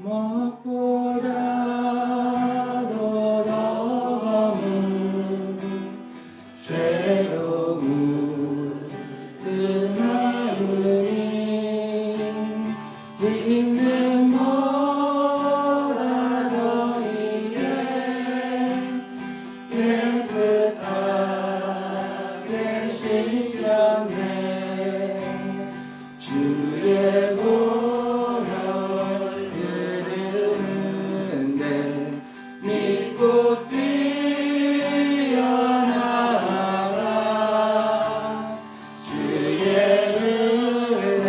무엇보다도 더 큰 죄로 물든 마음이 있는 보다 더 이게 깨끗하게 씻겼네. 주의 보혈 흐르는데 믿고 뛰어나가. 주의 은혜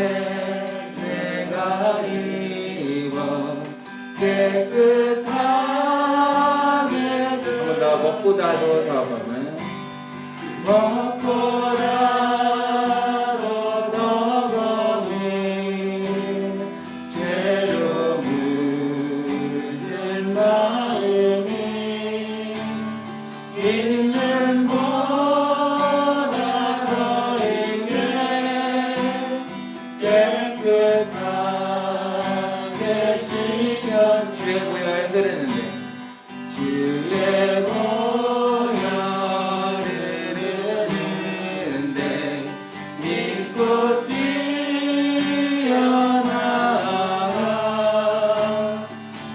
내가 입어 깨끗하게. 한번 더. 무엇보다도 더 보면 무엇보다도 더 검은 죄로 물든 마음이 있는 보다 더 이게 깨끗하게 씻겨. 주의 보혈 흐르는데 주의 보혈 흐르는데 믿고 뛰어나가.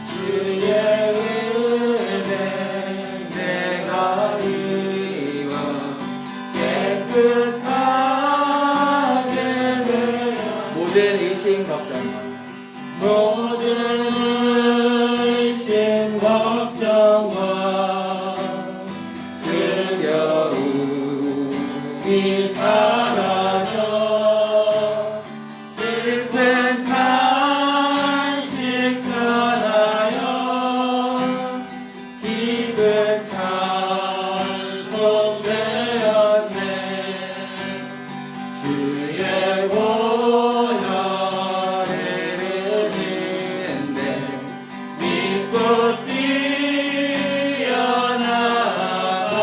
주의 은혜 내가 입어 깨끗하게 되어. 모든 의심 걱정과 모든 의심 걱정과 두려움이 사라져. 슬픈 탄식 변하여 기쁜 찬송 되었네. 주의 보혈 흐르는데 믿고 뛰어나가.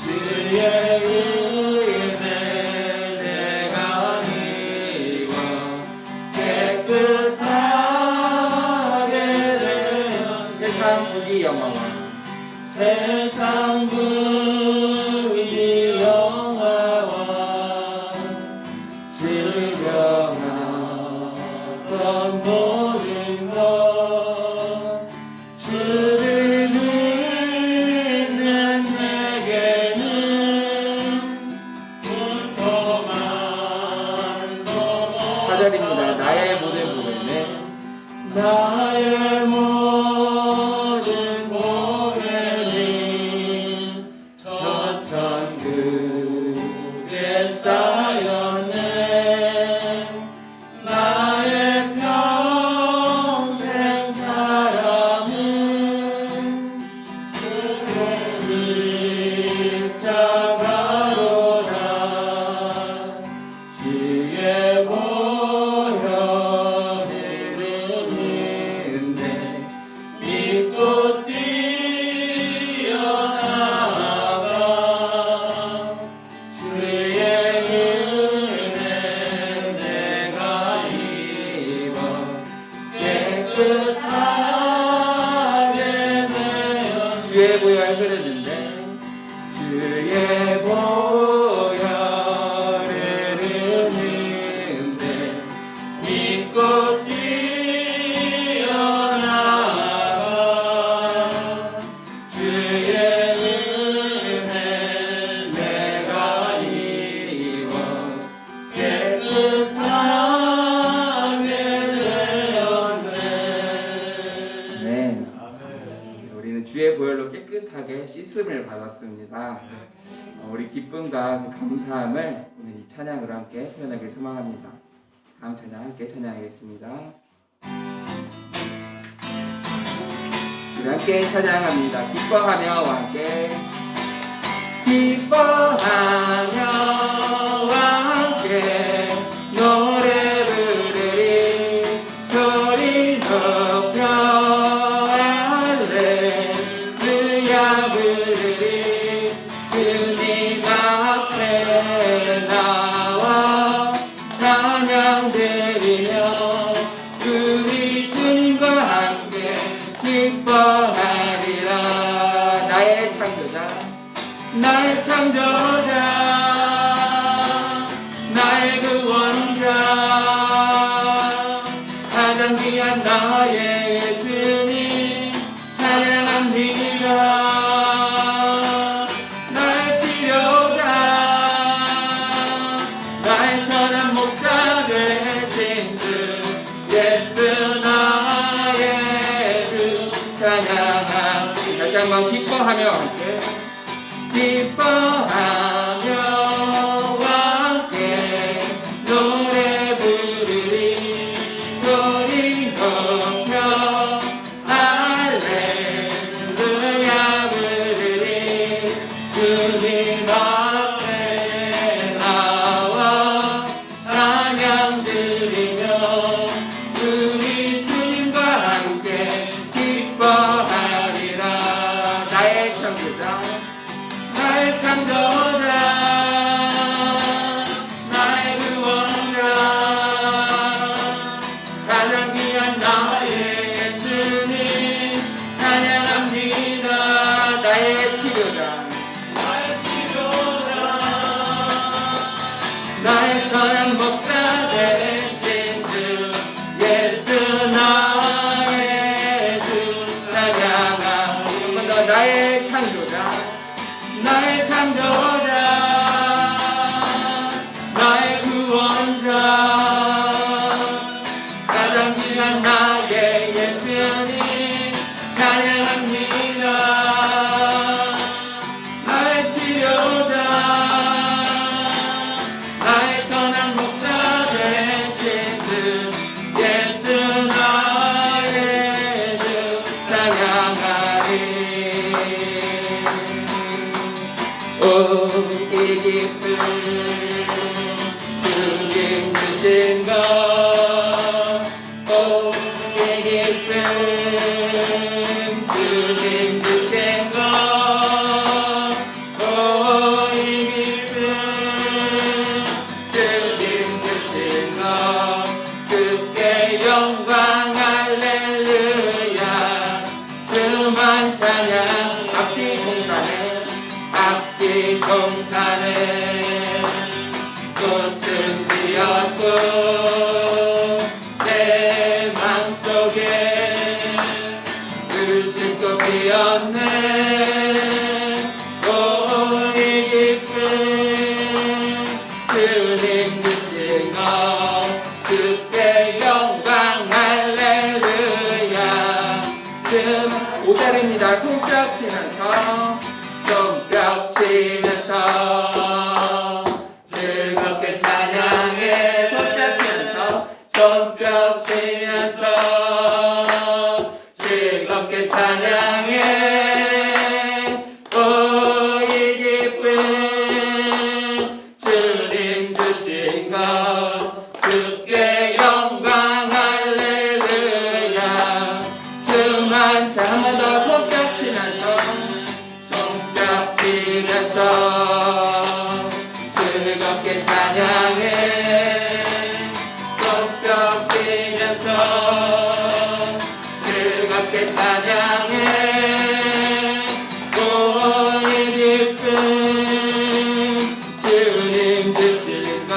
주의 은혜 내가 입어 깨끗하게 되어. 세상 부귀 영화와 세상 부귀 영화와 즐겨하던 모든 것 주를 믿는 내게는 고통만도. 4절입니다. 나의 모든 고뇌는 나의 모든 고뇌는 저 천국에 쌓였네. 나의 평생 사랑은 십자가로다. 주의 보혈 흐르는데 믿고 뛰어나가. 주의 은혜 내가 입어 깨끗하게 되어. 주의 보혈 흐르는데 주의 보혈 흐르는데 믿고 뛰어나가. 주의 은혜 내가 입어 깨끗하게 되었네. 아멘. 우리는 주의 보혈로 깨끗하게 씻음을 받았습니다. 우리 기쁨과 감사함을 오늘 이 찬양으로 함께 표현하길 소망합니다. 다음 찬양 함께 찬양하겠습니다. 우리 함께 찬양합니다. 기뻐하며와 함께. 기뻐하며와 함께 노래 부르리. 소리 높여 할렐루야 부르리. 주님 앞에 나와 찬양 드리며 우리 기뻐하며 함께 기뻐하며 함께 노래 부르리 소리 높여 할렐루야 부르리 주님 앞에 나와 찬양 드리며 우리 주님과 함께 기뻐하리라. 나의 창조자 나의 창조자 나의 구원자 가장 귀한 나의 예수님 찬양합니다. 나의 치료자 나의 선한 목자 되신 주 예수 나의 주 찬양하. 한번 더 나의 창조자 나의 창조자 나의 구원자 가장 귀한 나의 예수님 찬양합니다. 나의 치료자 나의 선한 목자 되신 주 예수 나의 주 찬양하리. 이 기쁨 주님 주신 것 이 기쁨 주님 주신 것 이 기쁨 주님 주신 것 주께 영광 할렐루야. 주만 찬양. 앞뒤 공산에 앞뒤 공산에 꽃은 피었고 내 맘속에 웃음꽃 피었네. 이 기쁨 주님 주신 것 주께 영광 할렐루야. 5절입니다. 손뼉 치면서 손뼉 치면서 즐겁게 찬양해. 손뼉 치면서 손뼉 치면서 즐겁게 찬양해. 이 기쁨 주님 주신 것 주께 영광 할렐루야. 주만 한 번 더 손뼉 치면서 치면서 즐겁게 찬양해. 손뼉 치면서 즐겁게 찬양해. 이 기쁨 주님 주신 것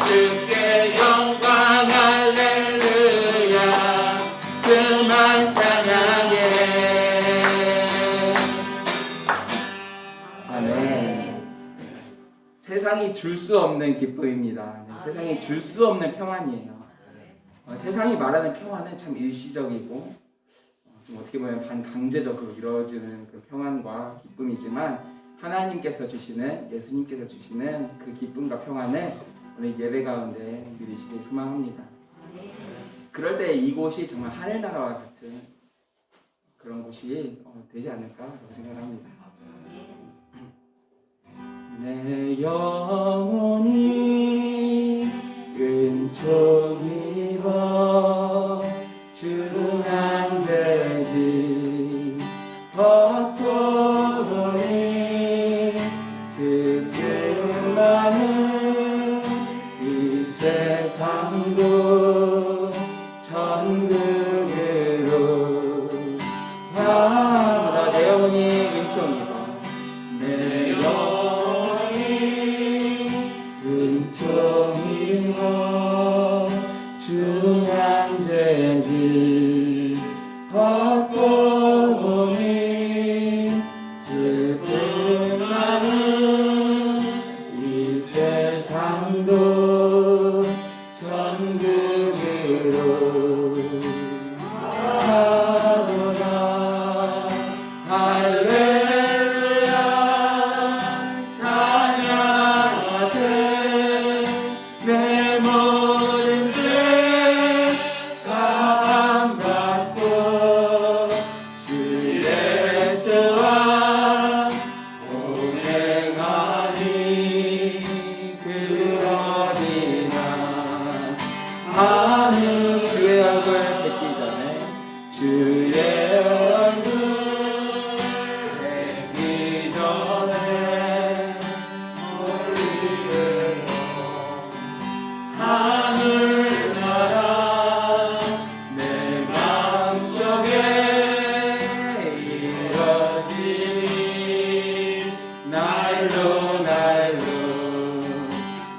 주께 영광 할렐루야. 주만 찬양해. 세상이 줄 수 없는 기쁨입니다. 세상이 줄 수 없는 평안이에요. 세상이 말하는 평안은 참 일시적이고 좀 어떻게 보면 반강제적으로 이루어지는 그 평안과 기쁨이지만 하나님께서 주시는 예수님께서 주시는 그 기쁨과 평안을 오늘 예배 가운데 누리시길 소망합니다. 그럴 때 이곳이 정말 하늘나라와 같은 그런 곳이 되지 않을까 생각합니다. 내 영혼이 은총 입어 주한 죄짐 벗고 보니 슬픔 많은 이 세상도 천국으로 내 영혼이 은총 입어 내 은총이여 중한 죄질 벗고 보니 슬픔 많은 이 세상도 천국으로 하늘 주의 얼굴 뵙기 전에 주의 얼굴 뵙기 전에 하늘나라 내 마음속에 이루어지니 날로 날로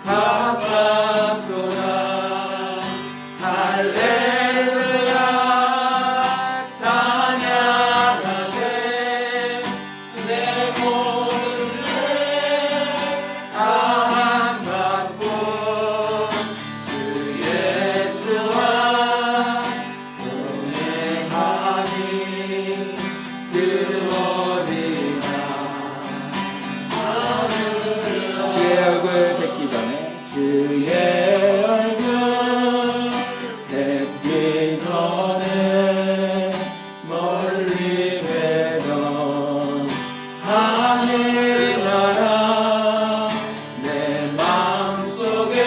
가깝도다 할렐루야 찬양하세 내 모든 죄 사함받고 주 예수와 동행하니 그 어디나 주의 얼굴 뵙기 전에 주의 얼굴 뵙기 전에 멀리 뵈던 하늘나라 내 마음속에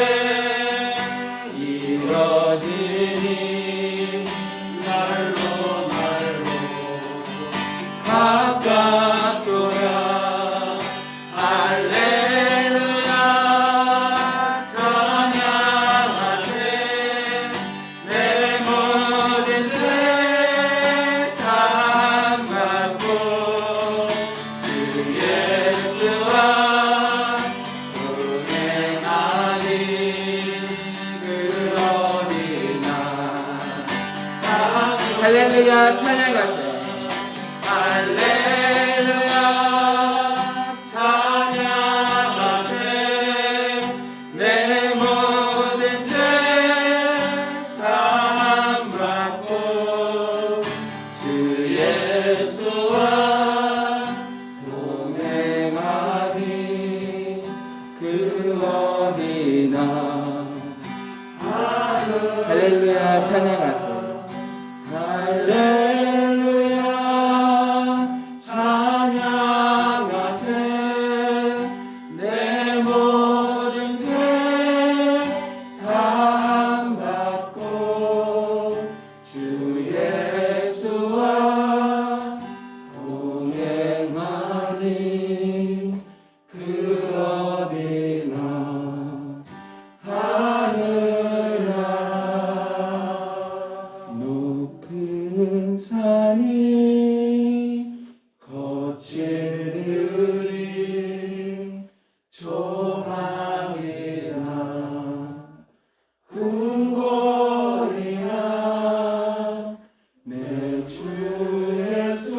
이뤄지니 날로 날로 가깝도다 할렐루야 찬양하세 내 모든 죄 사함받고 주 예수와 동행하니 그 어디나 할렐루야 찬양하세 할렐루야 찬양하세 내 모든 죄 사함받고 주 예수와 동행하니 그 어디나 할렐루야 찬양하세 할렐루야 찬양하세 내 모든 죄 사함받고 주 예수와 동행하니 그 어디나 하늘나라 높은 산이 거칠들이 조망이나 궁궐이나 내 주 예수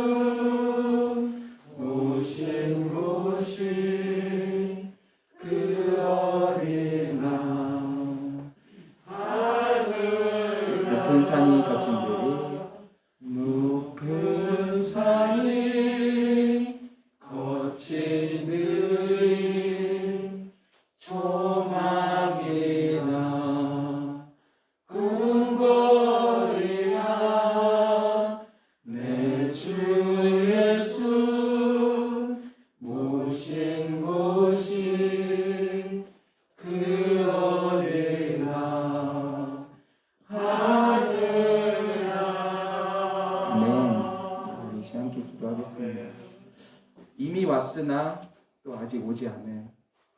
모신 곳이 그 어디나 높은 산이 거칠들이 높은 산이 거칠들이 조막이나 궁궐이나 내 주 예수 모신 곳이 그 어디나 아멘. 우리 이제 함께 기도하겠습니다. 이미 왔으나 또 아직 오지 않은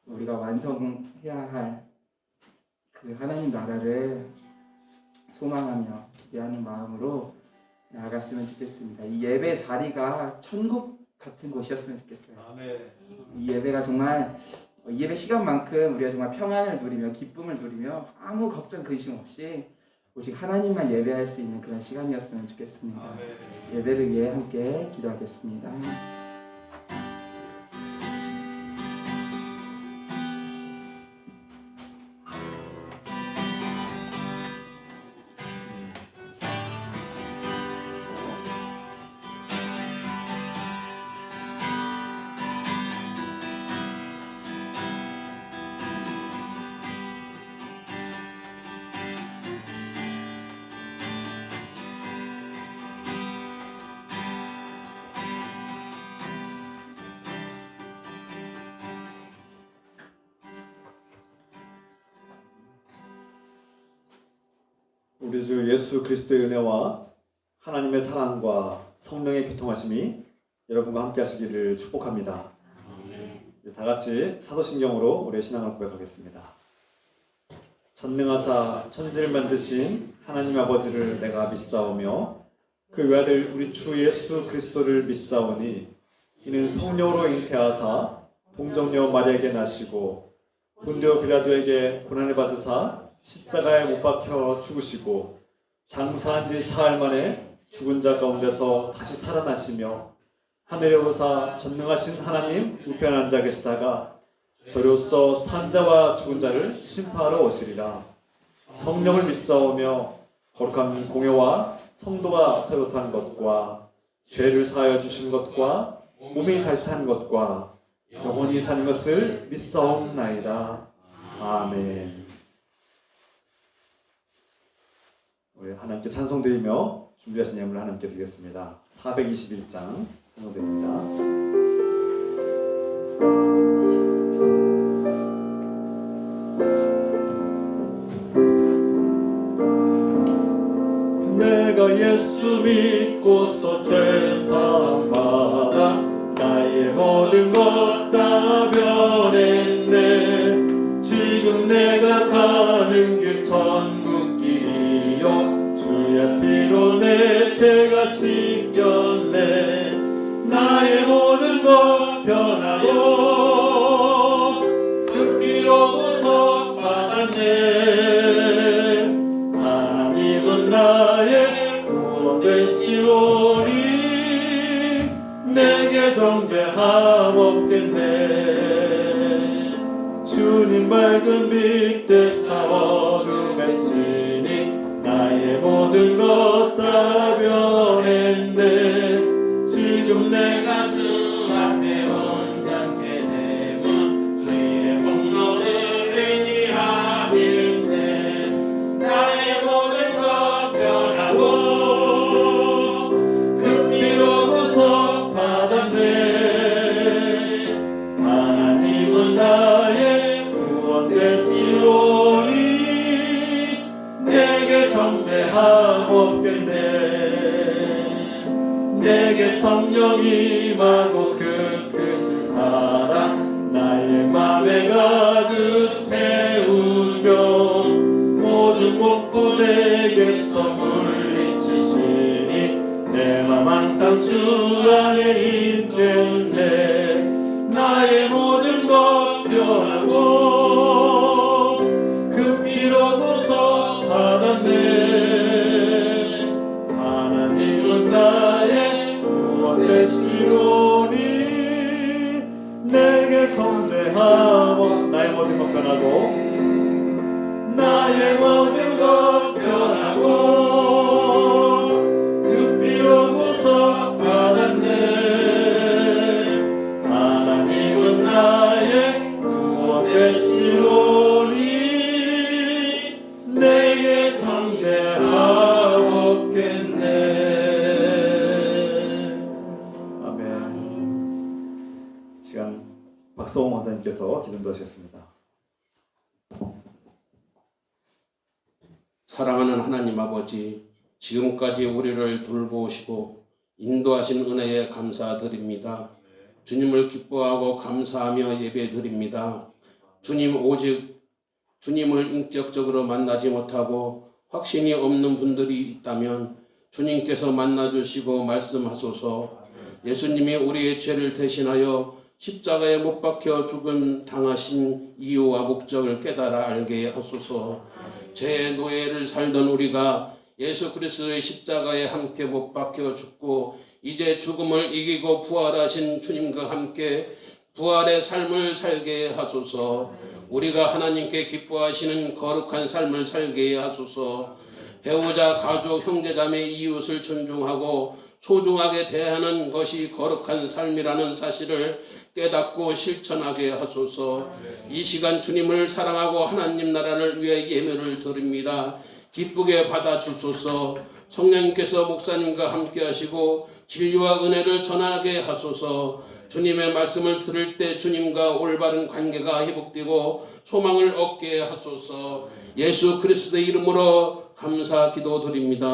우리가 완성해야 할 그 하나님 나라를 소망하며 기대하는 마음으로 나아갔으면 좋겠습니다. 이 예배 자리가 천국 같은 곳이었으면 좋겠어요. 이 예배가 정말 이 예배 시간만큼 우리가 정말 평안을 누리며 기쁨을 누리며 아무 걱정 근심 없이 오직 하나님만 예배할 수 있는 그런 시간이었으면 좋겠습니다. 예배를 위해 함께 기도하겠습니다. 우리 주 예수 그리스도의 은혜와 하나님의 사랑과 성령의 교통하심이 여러분과 함께 하시기를 축복합니다. 이제 다 같이 사도신경으로 우리의 신앙을 고백하겠습니다. 전능하사 천지를 만드신 하나님 아버지를 내가 믿사오며 그 외아들 우리 주 예수 그리스도를 믿사오니 이는 성령으로 잉태하사 동정녀 마리아에게 나시고 본디오 빌라도에게 고난을 받으사 십자가에 못 박혀 죽으시고 장사한 지 사흘 만에 죽은 자 가운데서 다시 살아나시며 하늘에 오르사 전능하신 하나님 우편에 앉아 계시다가 저로서 산 자와 죽은 자를 심판하러 오시리라. 성령을 믿사오며 거룩한 공회와 성도가 새로 탄 것과 죄를 사하여 주신 것과 몸이 다시 산 것과 영원히 사는 것을 믿사옵나이다. 아멘. 우리 하나님께 찬송드리며 준비하신 예물을 하나님께 드리겠습니다. 421장 찬송드립니다. 내가 예수 믿고서 죄사함 받아 나의 모든 것 다 변했네. 지금 내가 가는 길 천국길이요 주의 피로 내 죄가 씻겼네. 나의 모든 것 변하고 그 피로 구속 받았네. 하나님은 나의 구원 되시오니 내게 정죄함 없겠네. 주님 밝은 빛 되사 어둠에 치니 나의 모든 것 다 변했네. 지금 내가 주 앞에 온전케 되면 주의 공로를 의지하밀세. 나의 모든 것 변하고 그 피로 구속 받았네. 하나님은 나의 구원 되시오니 내게 정죄함 없겠네. 내게 성령 임하고 그 크신 사랑 나의 맘에 가득 채우며 모든 공포 내게서 물리치시니 내 맘 항상 주 안에 있겠네. 나의 모든 것 변하고 그 피로 구속 받았네. 하나님은 나의 구원 되시오니 내게 정죄함 없. 나의 모든 것 변하고 나의 모든 것 변하고 그 피로 구속 받았네. 하나님은 나의 구원 되시오니 내게 정죄함 없겠네. 아멘. 시간 박성호 원사님께서 기도도 하시겠습니다. 사랑하는 하나님 아버지, 지금까지 우리를 돌보시고 인도하신 은혜에 감사드립니다. 주님을 기뻐하고 감사하며 예배드립니다. 주님, 오직 주님을 인격적으로 만나지 못하고 확신이 없는 분들이 있다면 주님께서 만나주시고 말씀하소서. 예수님이 우리의 죄를 대신하여 십자가에 못 박혀 죽음 당하신 이유와 목적을 깨달아 알게 하소서. 죄의 노예를 살던 우리가 예수 그리스도의 십자가에 함께 못 박혀 죽고 이제 죽음을 이기고 부활하신 주님과 함께 부활의 삶을 살게 하소서. 우리가 하나님께 기뻐하시는 거룩한 삶을 살게 하소서. 배우자, 가족, 형제자매, 이웃을 존중하고 소중하게 대하는 것이 거룩한 삶이라는 사실을 깨닫고 실천하게 하소서. 이 시간 주님을 사랑하고 하나님 나라를 위해 예물을 드립니다. 기쁘게 받아주소서. 성령님께서 목사님과 함께 하시고 진리와 은혜를 전하게 하소서. 주님의 말씀을 들을 때 주님과 올바른 관계가 회복되고 소망을 얻게 하소서. 예수 그리스도의 이름으로 감사 기도드립니다.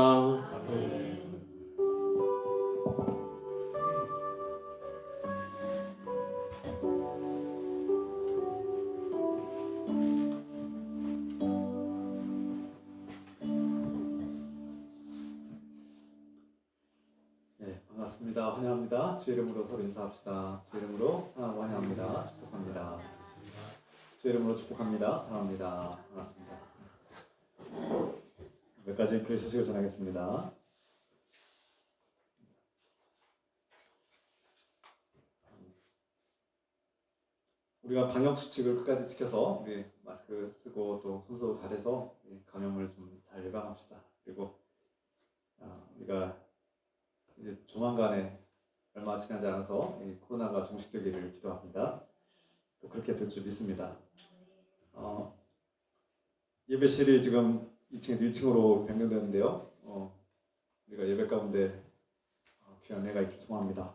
네, 반갑습니다. 환영합니다. 주 이름으로 서로 인사합시다. 주 이름으로 사랑하고 환영합니다. 축복합니다. 주 이름으로 축복합니다. 사랑합니다. 반갑습니다. 몇 가지 교회 소식을 전하겠습니다. 우리가 방역 수칙을 끝까지 지켜서 우리 마스크 쓰고 또 손소독 잘해서 감염을 좀 잘 예방합시다. 그리고 우리가 이제 조만간에 얼마 지나지 않아서 이 코로나가 종식되기를 기도합니다. 또 그렇게 될 줄 믿습니다. 예배실이 지금 2층에서 1층으로 변경되는데요. 우리가 예배 가운데 귀한 은혜가 있길 소망합니다.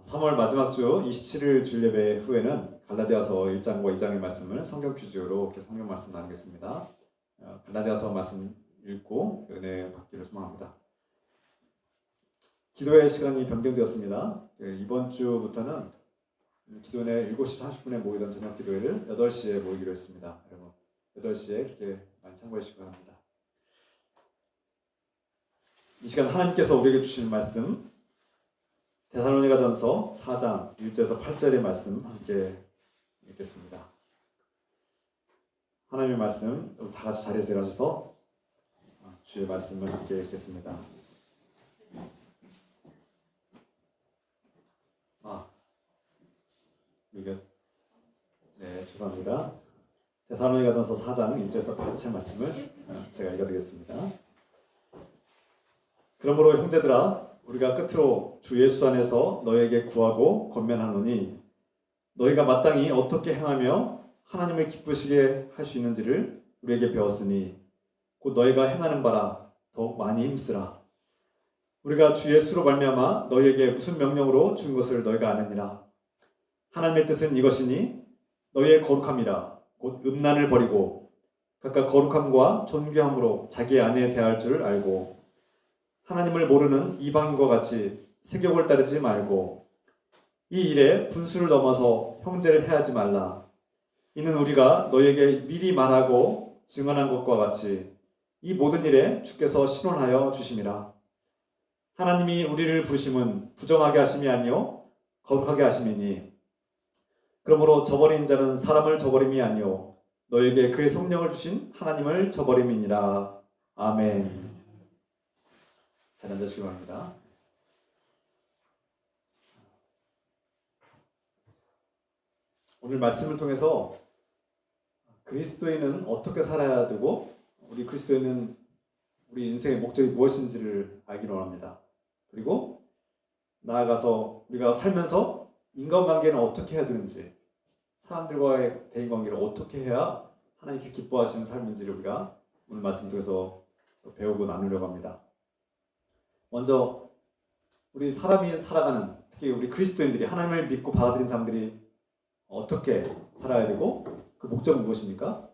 3월 마지막 주 27일 주일 예배 후에는 갈라디아서 1장과 2장의 말씀을 성경 퀴즈로 이렇게 성경 말씀 나누겠습니다. 갈라디아서 말씀 읽고 은혜 받기를 소망합니다. 기도의 시간이 변경되었습니다. 이번 주부터는 기도회 7시 30분에 모이던 저녁 기도회를 8시에 모이기로 했습니다. 여러분 8시에 이렇게 많이 참고해 주시기 바랍니다. 이 시간 하나님께서 우리에게 주신 말씀 데살로니가전서 4장 1절에서 8절의 말씀 함께 읽겠습니다. 하나님의 말씀 다 같이 자리에서 일어나셔서 주의 말씀을 함께 읽겠습니다. 네, 죄송합니다. 데살로니가전서 4장 1절에서 8절 말씀을 제가 읽어드리겠습니다. 그러므로 형제들아 우리가 끝으로 주 예수 안에서 너에게 구하고 권면하노니 너희가 마땅히 어떻게 행하며 하나님을 기쁘시게 할 수 있는지를 우리에게 배웠으니 곧 너희가 행하는 바라 더욱 많이 힘쓰라. 우리가 주 예수로 말미암아 너희에게 무슨 명령으로 준 것을 너희가 아느니라. 하나님의 뜻은 이것이니 너희의 거룩함이라. 곧 음란을 버리고 각각 거룩함과 존귀함으로 자기 아내에 대할 줄 알고 하나님을 모르는 이방인과 같이 세욕을 따르지 말고 이 일에 분수를 넘어서 형제를 해하지 말라. 이는 우리가 너희에게 미리 말하고 증언한 것과 같이 이 모든 일에 주께서 신원하여 주심이라. 하나님이 우리를 부르심은 부정하게 하심이 아니요 거룩하게 하심이니 그러므로 저버린 자는 사람을 저버림이 아니요 너에게 그의 성령을 주신 하나님을 저버림이니라. 아멘. 잘 앉으시기 바랍니다. 오늘 말씀을 통해서 그리스도인은 어떻게 살아야 되고 우리 그리스도인은 우리 인생의 목적이 무엇인지를 알기를 원합니다. 그리고 나아가서 우리가 살면서 인간관계는 어떻게 해야 되는지 사람들과의 대인관계를 어떻게 해야 하나님께 기뻐하시는 삶인지를 우리가 오늘 말씀 통해서 또 배우고 나누려고 합니다. 먼저 우리 사람이 살아가는 특히 우리 그리스도인들이 하나님을 믿고 받아들인 사람들이 어떻게 살아야 되고 그 목적은 무엇입니까?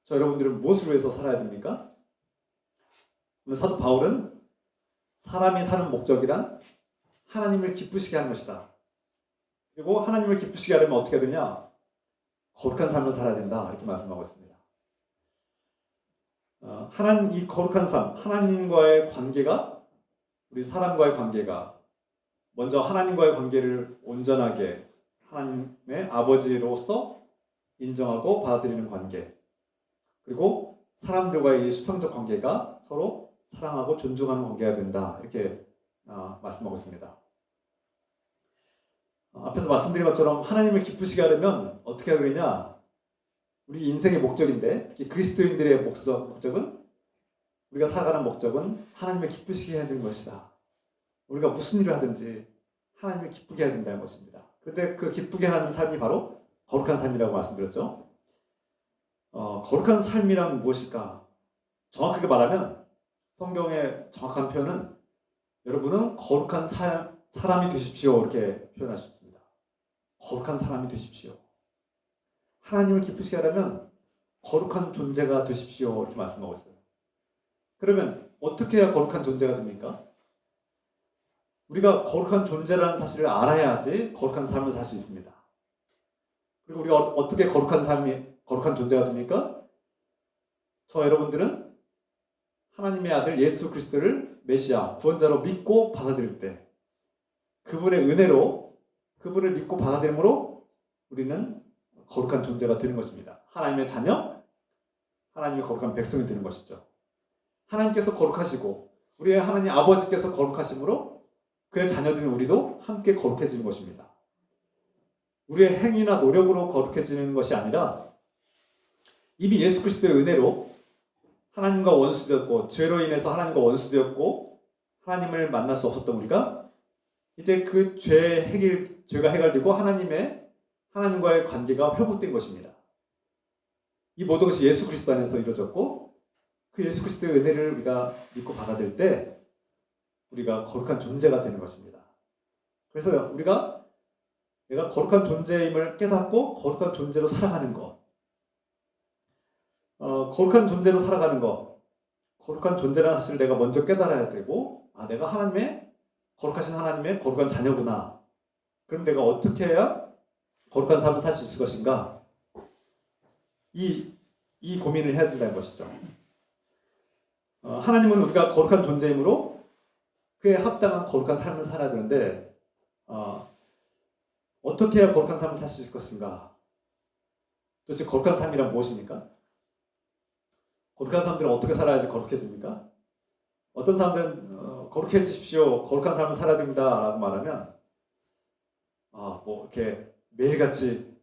저 여러분들은 무엇을 위해서 살아야 됩니까? 오늘 사도 바울은 사람이 사는 목적이란 하나님을 기쁘시게 하는 것이다. 그리고 하나님을 기쁘시게 하려면 어떻게 해야 되냐? 거룩한 삶을 살아야 된다. 이렇게 말씀하고 있습니다. 이 거룩한 삶, 하나님과의 관계가 우리 사람과의 관계가 먼저 하나님과의 관계를 온전하게 하나님의 아버지로서 인정하고 받아들이는 관계, 그리고 사람들과의 이 수평적 관계가 서로 사랑하고 존중하는 관계가 된다. 이렇게 말씀하고 있습니다. 앞에서 말씀드린 것처럼 하나님을 기쁘시게 하려면 어떻게 해야 되느냐? 우리 인생의 목적인데 특히 그리스도인들의 목적은 우리가 살아가는 목적은 하나님을 기쁘시게 해야 되는 것이다. 우리가 무슨 일을 하든지 하나님을 기쁘게 해야 된다는 것입니다. 그런데 그 기쁘게 하는 삶이 바로 거룩한 삶이라고 말씀드렸죠. 거룩한 삶이란 무엇일까? 정확하게 말하면 성경의 정확한 표현은 여러분은 거룩한 사람이 되십시오 이렇게 표현하셨습니다. 거룩한 사람이 되십시오. 하나님을 기쁘시게 하려면 거룩한 존재가 되십시오 이렇게 말씀하고 있어요. 그러면 어떻게 해야 거룩한 존재가 됩니까? 우리가 거룩한 존재라는 사실을 알아야지 거룩한 삶을 살 수 있습니다. 그리고 우리가 어떻게 거룩한 존재가 됩니까? 저 여러분들은 하나님의 아들 예수 그리스도를 메시아, 구원자로 믿고 받아들일 때 그분의 은혜로 그분을 믿고 받아들임으로 우리는 거룩한 존재가 되는 것입니다. 하나님의 자녀, 하나님의 거룩한 백성이 되는 것이죠. 하나님께서 거룩하시고 우리의 하나님 아버지께서 거룩하심으로 그의 자녀들인 우리도 함께 거룩해지는 것입니다. 우리의 행위나 노력으로 거룩해지는 것이 아니라 이미 예수 그리스도의 은혜로 하나님과 원수되었고 죄로 인해서 하나님과 원수되었고 하나님을 만날 수 없었던 우리가 이제 그 죄가 해결되고 하나님과의 관계가 회복된 것입니다. 이 모든 것이 예수 그리스도 안에서 이루어졌고 그 예수 그리스도의 은혜를 우리가 믿고 받아들일 때 우리가 거룩한 존재가 되는 것입니다. 그래서 내가 거룩한 존재임을 깨닫고 거룩한 존재로 살아가는 것, 거룩한 존재로 살아가는 것, 거룩한 존재라는 사실을 내가 먼저 깨달아야 되고, 내가 거룩하신 하나님의 거룩한 자녀구나. 그럼 내가 어떻게 해야 거룩한 삶을 살 수 있을 것인가? 이 고민을 해야 된다는 것이죠. 하나님은 우리가 거룩한 존재이므로 그에 합당한 거룩한 삶을 살아야 되는데 어떻게 해야 거룩한 삶을 살 수 있을 것인가? 도대체 거룩한 삶이란 무엇입니까? 거룩한 사람들은 어떻게 살아야지 거룩해집니까? 어떤 사람들은 거룩해지십시오, 거룩한 삶을 살아야 됩니다 라고 말하면 이렇게 매일같이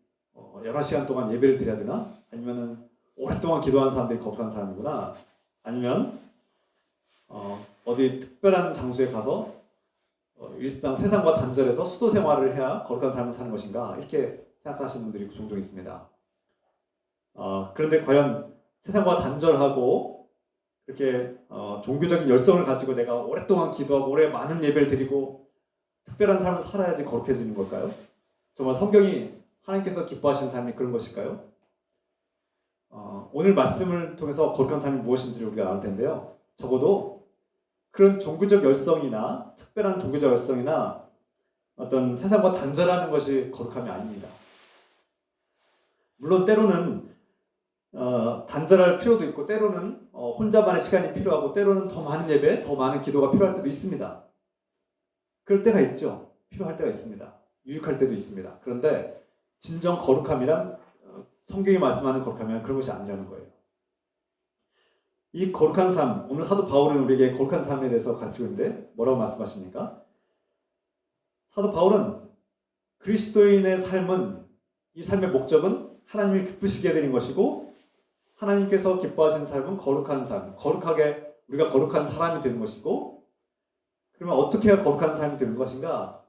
여러 시간 동안 예배를 드려야 되나? 아니면은 오랫동안 기도하는 사람들이 거룩한 사람이구나. 아니면 어디 특별한 장소에 가서 일상 세상과 단절해서 수도 생활을 해야 거룩한 삶을 사는 것인가? 이렇게 생각하시는 분들이 종종 있습니다. 그런데 과연 세상과 단절하고 이렇게 종교적인 열성을 가지고 내가 오랫동안 기도하고 오래 많은 예배를 드리고 특별한 삶을 살아야지 거룩해지는 걸까요? 정말 성경이 하나님께서 기뻐하시는 삶이 그런 것일까요? 오늘 말씀을 통해서 거룩한 삶이 무엇인지를 우리가 나눌 텐데요. 적어도 그런 종교적 열성이나 특별한 종교적 열성이나 어떤 세상과 단절하는 것이 거룩함이 아닙니다. 물론 때로는 단절할 필요도 있고 때로는 혼자만의 시간이 필요하고 때로는 더 많은 예배, 더 많은 기도가 필요할 때도 있습니다. 그럴 때가 있죠. 필요할 때가 있습니다. 유익할 때도 있습니다. 그런데 진정 거룩함이란 성경이 말씀하는 거룩함이란 그런 것이 아니라는 거예요. 이 거룩한 삶, 오늘 사도 바울은 우리에게 거룩한 삶에 대해서 가르치고 있는데 뭐라고 말씀하십니까? 사도 바울은 그리스도인의 삶은, 이 삶의 목적은 하나님이 기쁘시게 되는 것이고 하나님께서 기뻐하시는 삶은 거룩한 삶, 우리가 거룩한 사람이 되는 것이고, 그러면 어떻게 해야 거룩한 삶이 되는 것인가?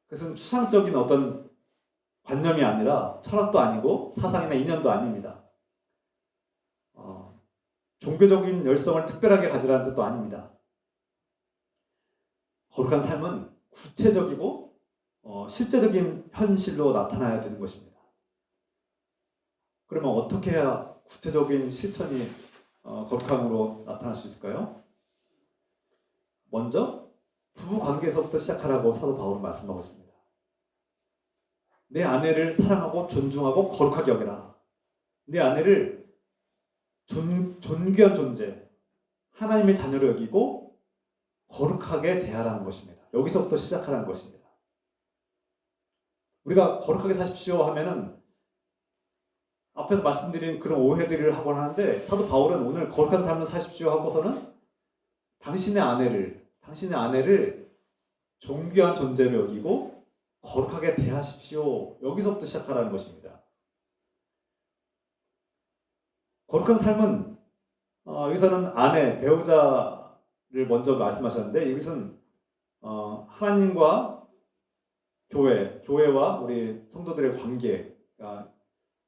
그것은 추상적인 어떤 관념이 아니라 철학도 아니고 사상이나 이념도 아닙니다. 종교적인 열성을 특별하게 가지라는 뜻도 아닙니다. 거룩한 삶은 구체적이고 실제적인 현실로 나타나야 되는 것입니다. 그러면 어떻게 해야 구체적인 실천이 거룩함으로 나타날 수 있을까요? 먼저 부부 관계에서부터 시작하라고 사도 바울은 말씀하고 있습니다. 내 아내를 사랑하고 존중하고 거룩하게 여겨라. 내 아내를 존귀한 존재, 하나님의 자녀로 여기고 거룩하게 대하라는 것입니다. 여기서부터 시작하라는 것입니다. 우리가 거룩하게 사십시오 하면은 앞에서 말씀드린 그런 오해들을 하곤 하는데, 사도 바울은 오늘 거룩한 삶을 사십시오 하고서는 당신의 아내를 존귀한 존재로 여기고 거룩하게 대하십시오. 여기서부터 시작하라는 것입니다. 거룩한 삶은 여기서는 아내, 배우자를 먼저 말씀하셨는데, 여기서는 하나님과 교회와 우리 성도들의 관계,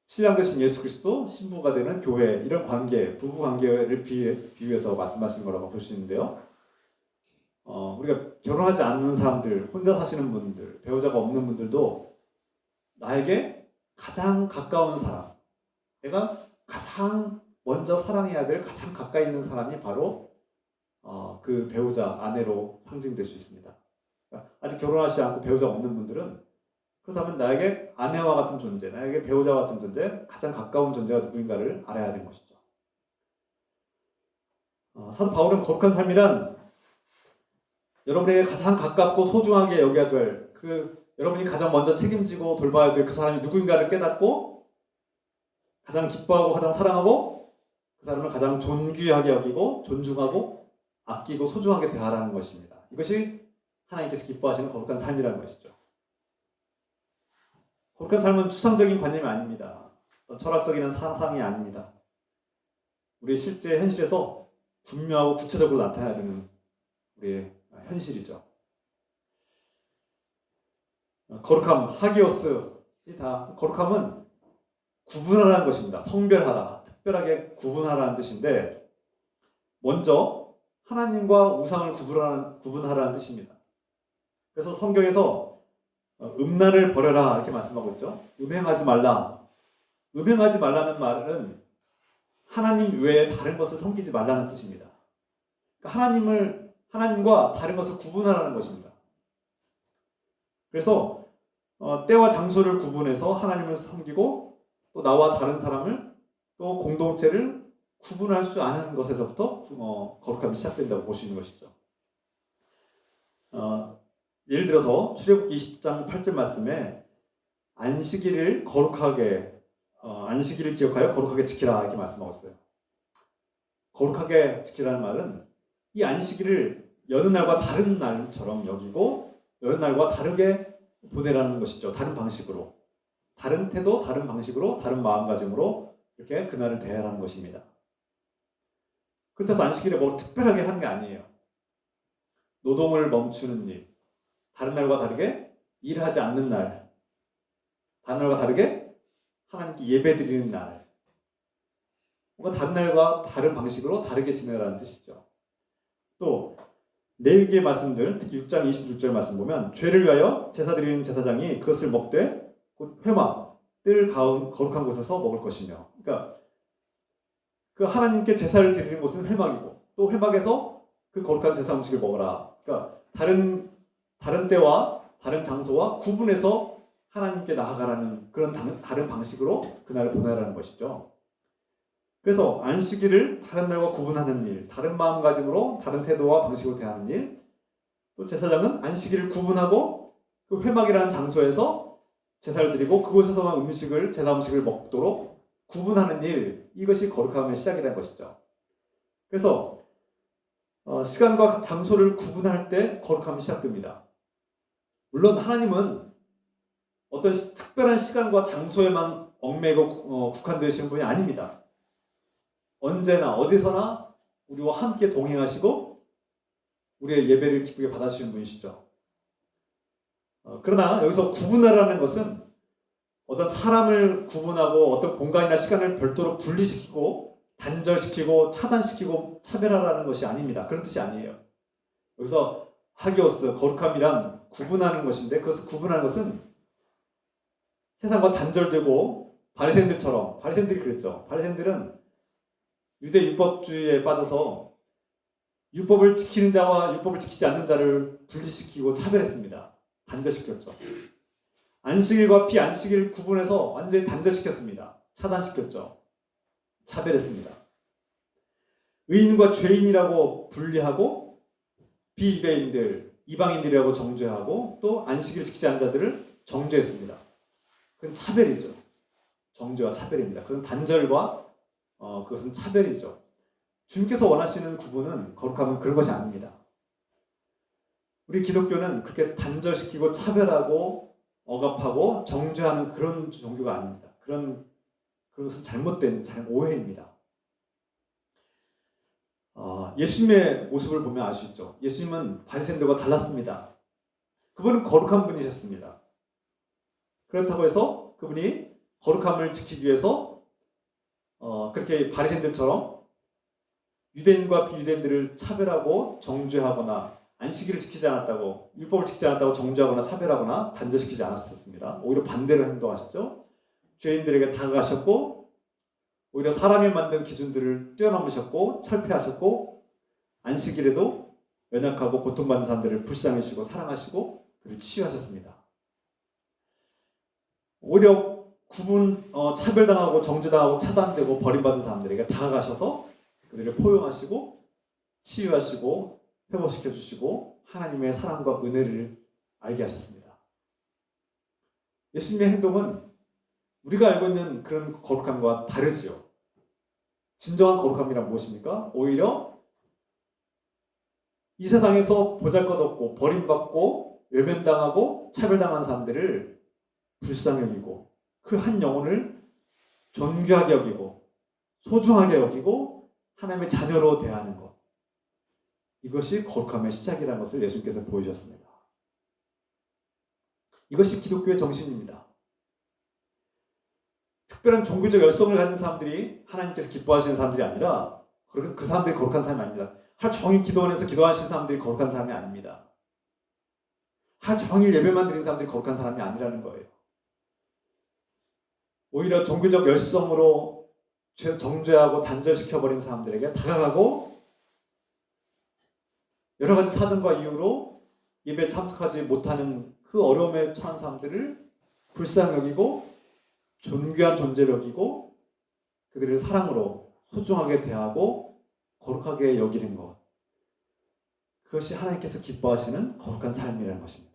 신랑 되신 예수 그리스도, 신부가 되는 교회, 이런 관계, 부부 관계를 비유해서 말씀하신 거라고 볼 수 있는데요. 우리가 결혼하지 않는 사람들, 혼자 사시는 분들, 배우자가 없는 분들도 나에게 가장 가까운 사람, 내가 가장 먼저 사랑해야 될 가장 가까이 있는 사람이 바로 그 배우자, 아내로 상징될 수 있습니다. 그러니까 아직 결혼하지 않고 배우자가 없는 분들은 그렇다면 나에게 아내와 같은 존재, 나에게 배우자와 같은 존재, 가장 가까운 존재가 누구인가를 알아야 되는 것이죠. 사도 바울은 거룩한 삶이란 여러분에게 가장 가깝고 소중하게 여겨야 될 여러분이 가장 먼저 책임지고 돌봐야 될 그 사람이 누구인가를 깨닫고 가장 기뻐하고 가장 사랑하고 그 사람을 가장 존귀하게 여기고 존중하고 아끼고 소중하게 대하라는 것입니다. 이것이 하나님께서 기뻐하시는 거룩한 삶이라는 것이죠. 거룩한 삶은 추상적인 관념이 아닙니다. 어떤 철학적인 사상이 아닙니다. 우리 실제 현실에서 분명하고 구체적으로 나타나야 되는 우리의 현실이죠. 거룩함, 하기오스, 거룩함은 구분하라는 것입니다. 성별하라, 특별하게 구분하라는 뜻인데 먼저 하나님과 우상을 구분하라는 뜻입니다. 그래서 성경에서 음란을 버려라 이렇게 말씀하고 있죠. 음행하지 말라. 음행하지 말라는 말은 하나님 외에 다른 것을 섬기지 말라는 뜻입니다. 그러니까 하나님과 다른 것을 구분하라는 것입니다. 그래서 때와 장소를 구분해서 하나님을 섬기고 또 나와 다른 사람을 또 공동체를 구분할 줄 아는 것에서부터 거룩함이 시작된다고 볼 수 있는 것이죠. 예를 들어서 출애굽기 20장 8절 말씀에 안식일을 안식일을 기억하여 거룩하게 지키라 이렇게 말씀하고 있어요. 거룩하게 지키라는 말은 이 안식일을 여느 날과 다른 날처럼 여기고 여느 날과 다르게 보내라는 것이죠. 다른 방식으로, 다른 태도, 다른 방식으로, 다른 마음가짐으로 이렇게 그날을 대하라는 것입니다. 그렇다고 안식일에 뭐 특별하게 하는 게 아니에요. 노동을 멈추는 일, 다른 날과 다르게 일하지 않는 날, 다른 날과 다르게 하나님께 예배드리는 날, 뭔가 다른 날과 다른 방식으로 다르게 지내라는 뜻이죠. 또 레위기의 말씀들, 특히 6장 26절 말씀 보면 죄를 위하여 제사 드리는 제사장이 그것을 먹되 곧 회막, 뜰 가운 거룩한 곳에서 먹을 것이며, 그러니까 그 하나님께 제사를 드리는 곳은 회막이고 또 회막에서 그 거룩한 제사 음식을 먹어라. 그러니까 다른 때와 다른 장소와 구분해서 하나님께 나아가라는 그런 다른 방식으로 그날을 보내라는 것이죠. 그래서 안식일을 다른 날과 구분하는 일, 다른 마음가짐으로 다른 태도와 방식으로 대하는 일, 또 제사장은 안식일을 구분하고 그 회막이라는 장소에서 제사를 드리고 그곳에서만 제사 음식을 먹도록 구분하는 일, 이것이 거룩함의 시작이라는 것이죠. 그래서 시간과 장소를 구분할 때 거룩함이 시작됩니다. 물론 하나님은 어떤 특별한 시간과 장소에만 얽매이고 국한되시는 분이 아닙니다. 언제나 어디서나 우리와 함께 동행하시고 우리의 예배를 기쁘게 받아주시는 분이시죠. 그러나 여기서 구분하라는 것은 어떤 사람을 구분하고 어떤 공간이나 시간을 별도로 분리시키고 단절시키고 차단시키고 차별하라는 것이 아닙니다. 그런 뜻이 아니에요. 여기서 하기오스, 거룩함이란 구분하는 것인데 그것을 구분하는 것은 세상과 단절되고 바리새인들이 그랬죠. 바리새인들은 유대 율법주의에 빠져서 율법을 지키는 자와 율법을 지키지 않는 자를 분리시키고 차별했습니다. 단절시켰죠. 안식일과 비안식일을 구분해서 완전히 단절시켰습니다. 차단시켰죠. 차별했습니다. 의인과 죄인이라고 분리하고 비유대인들, 이방인들이라고 정죄하고 또 안식일을 지키지 않는 자들을 정죄했습니다. 그건 차별이죠. 정죄와 차별입니다. 그건 단절과 그것은 차별이죠. 주님께서 원하시는 구분은 거룩함은 그런 것이 아닙니다. 우리 기독교는 그렇게 단절시키고 차별하고 억압하고 정죄하는 그런 종교가 아닙니다. 그것은 잘못된 오해입니다. 예수님의 모습을 보면 알 수 있죠. 예수님은 바리새인들과 달랐습니다. 그분은 거룩한 분이셨습니다. 그렇다고 해서 그분이 거룩함을 지키기 위해서 그렇게 바리새인들처럼 유대인과 비유대인들을 차별하고 정죄하거나 안식일을 지키지 않았다고, 율법을 지키지 않았다고 정죄하거나 차별하거나 단절시키지 않았었습니다. 오히려 반대로 행동하셨죠. 죄인들에게 다가가셨고 오히려 사람이 만든 기준들을 뛰어넘으셨고 철폐하셨고 안식일에도 연약하고 고통받는 사람들을 불쌍히시고 사랑하시고 그를 치유하셨습니다. 오히려 차별당하고 정죄당하고 차단되고 버림받은 사람들에게 다가가셔서 그들을 포용하시고 치유하시고 회복시켜 주시고 하나님의 사랑과 은혜를 알게 하셨습니다. 예수님의 행동은 우리가 알고 있는 그런 거룩함과 다르지요. 진정한 거룩함이란 무엇입니까? 오히려 이 세상에서 보잘것없고 버림받고 외면당하고 차별당한 사람들을 불쌍히 여기고 그 한 영혼을 존귀하게 여기고 소중하게 여기고 하나님의 자녀로 대하는 것. 이것이 거룩함의 시작이라는 것을 예수님께서 보여주셨습니다. 이것이 기독교의 정신입니다. 특별한 종교적 열성을 가진 사람들이 하나님께서 기뻐하시는 사람들이 아니라 그 사람들이 거룩한 사람이 아닙니다. 하루 종일 기도원에서 기도하시는 사람들이 거룩한 사람이 아닙니다. 하루 종일 예배만 드리는 사람들이 거룩한 사람이 아니라는 거예요. 오히려 종교적 열성으로 정죄하고 단절시켜버린 사람들에게 다가가고 여러 가지 사정과 이유로 예배에 참석하지 못하는 그 어려움에 처한 사람들을 불쌍히 여기고 존귀한 존재로 여기고 그들을 사랑으로 소중하게 대하고 거룩하게 여기는 것. 그것이 하나님께서 기뻐하시는 거룩한 삶이라는 것입니다.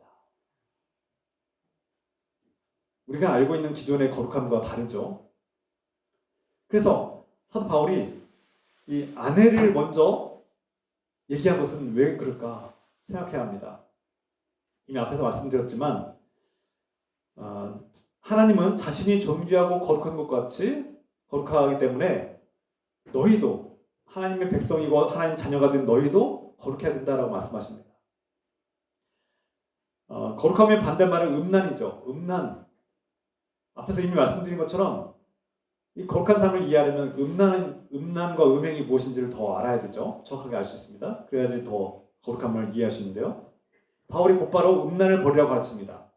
우리가 알고 있는 기존의 거룩함과 다르죠. 그래서 사도 바울이 이 아내를 먼저 얘기한 것은 왜 그럴까 생각해야 합니다. 이미 앞에서 말씀드렸지만 하나님은 자신이 존귀하고 거룩한 것 같이 거룩하기 때문에 너희도 하나님의 백성이고 하나님 자녀가 된 너희도 거룩해야 된다라고 말씀하십니다. 거룩함의 반대말은 음란이죠. 음란. 앞에서 이미 말씀드린 것처럼 이 거룩한 삶을 이해하려면 음란과 음행이 무엇인지를 더 알아야 되죠. 정확하게 알 수 있습니다. 그래야지 더 거룩함을 이해할 수 있는데요. 바울이 곧바로 음란을 버리라고 가르칩니다.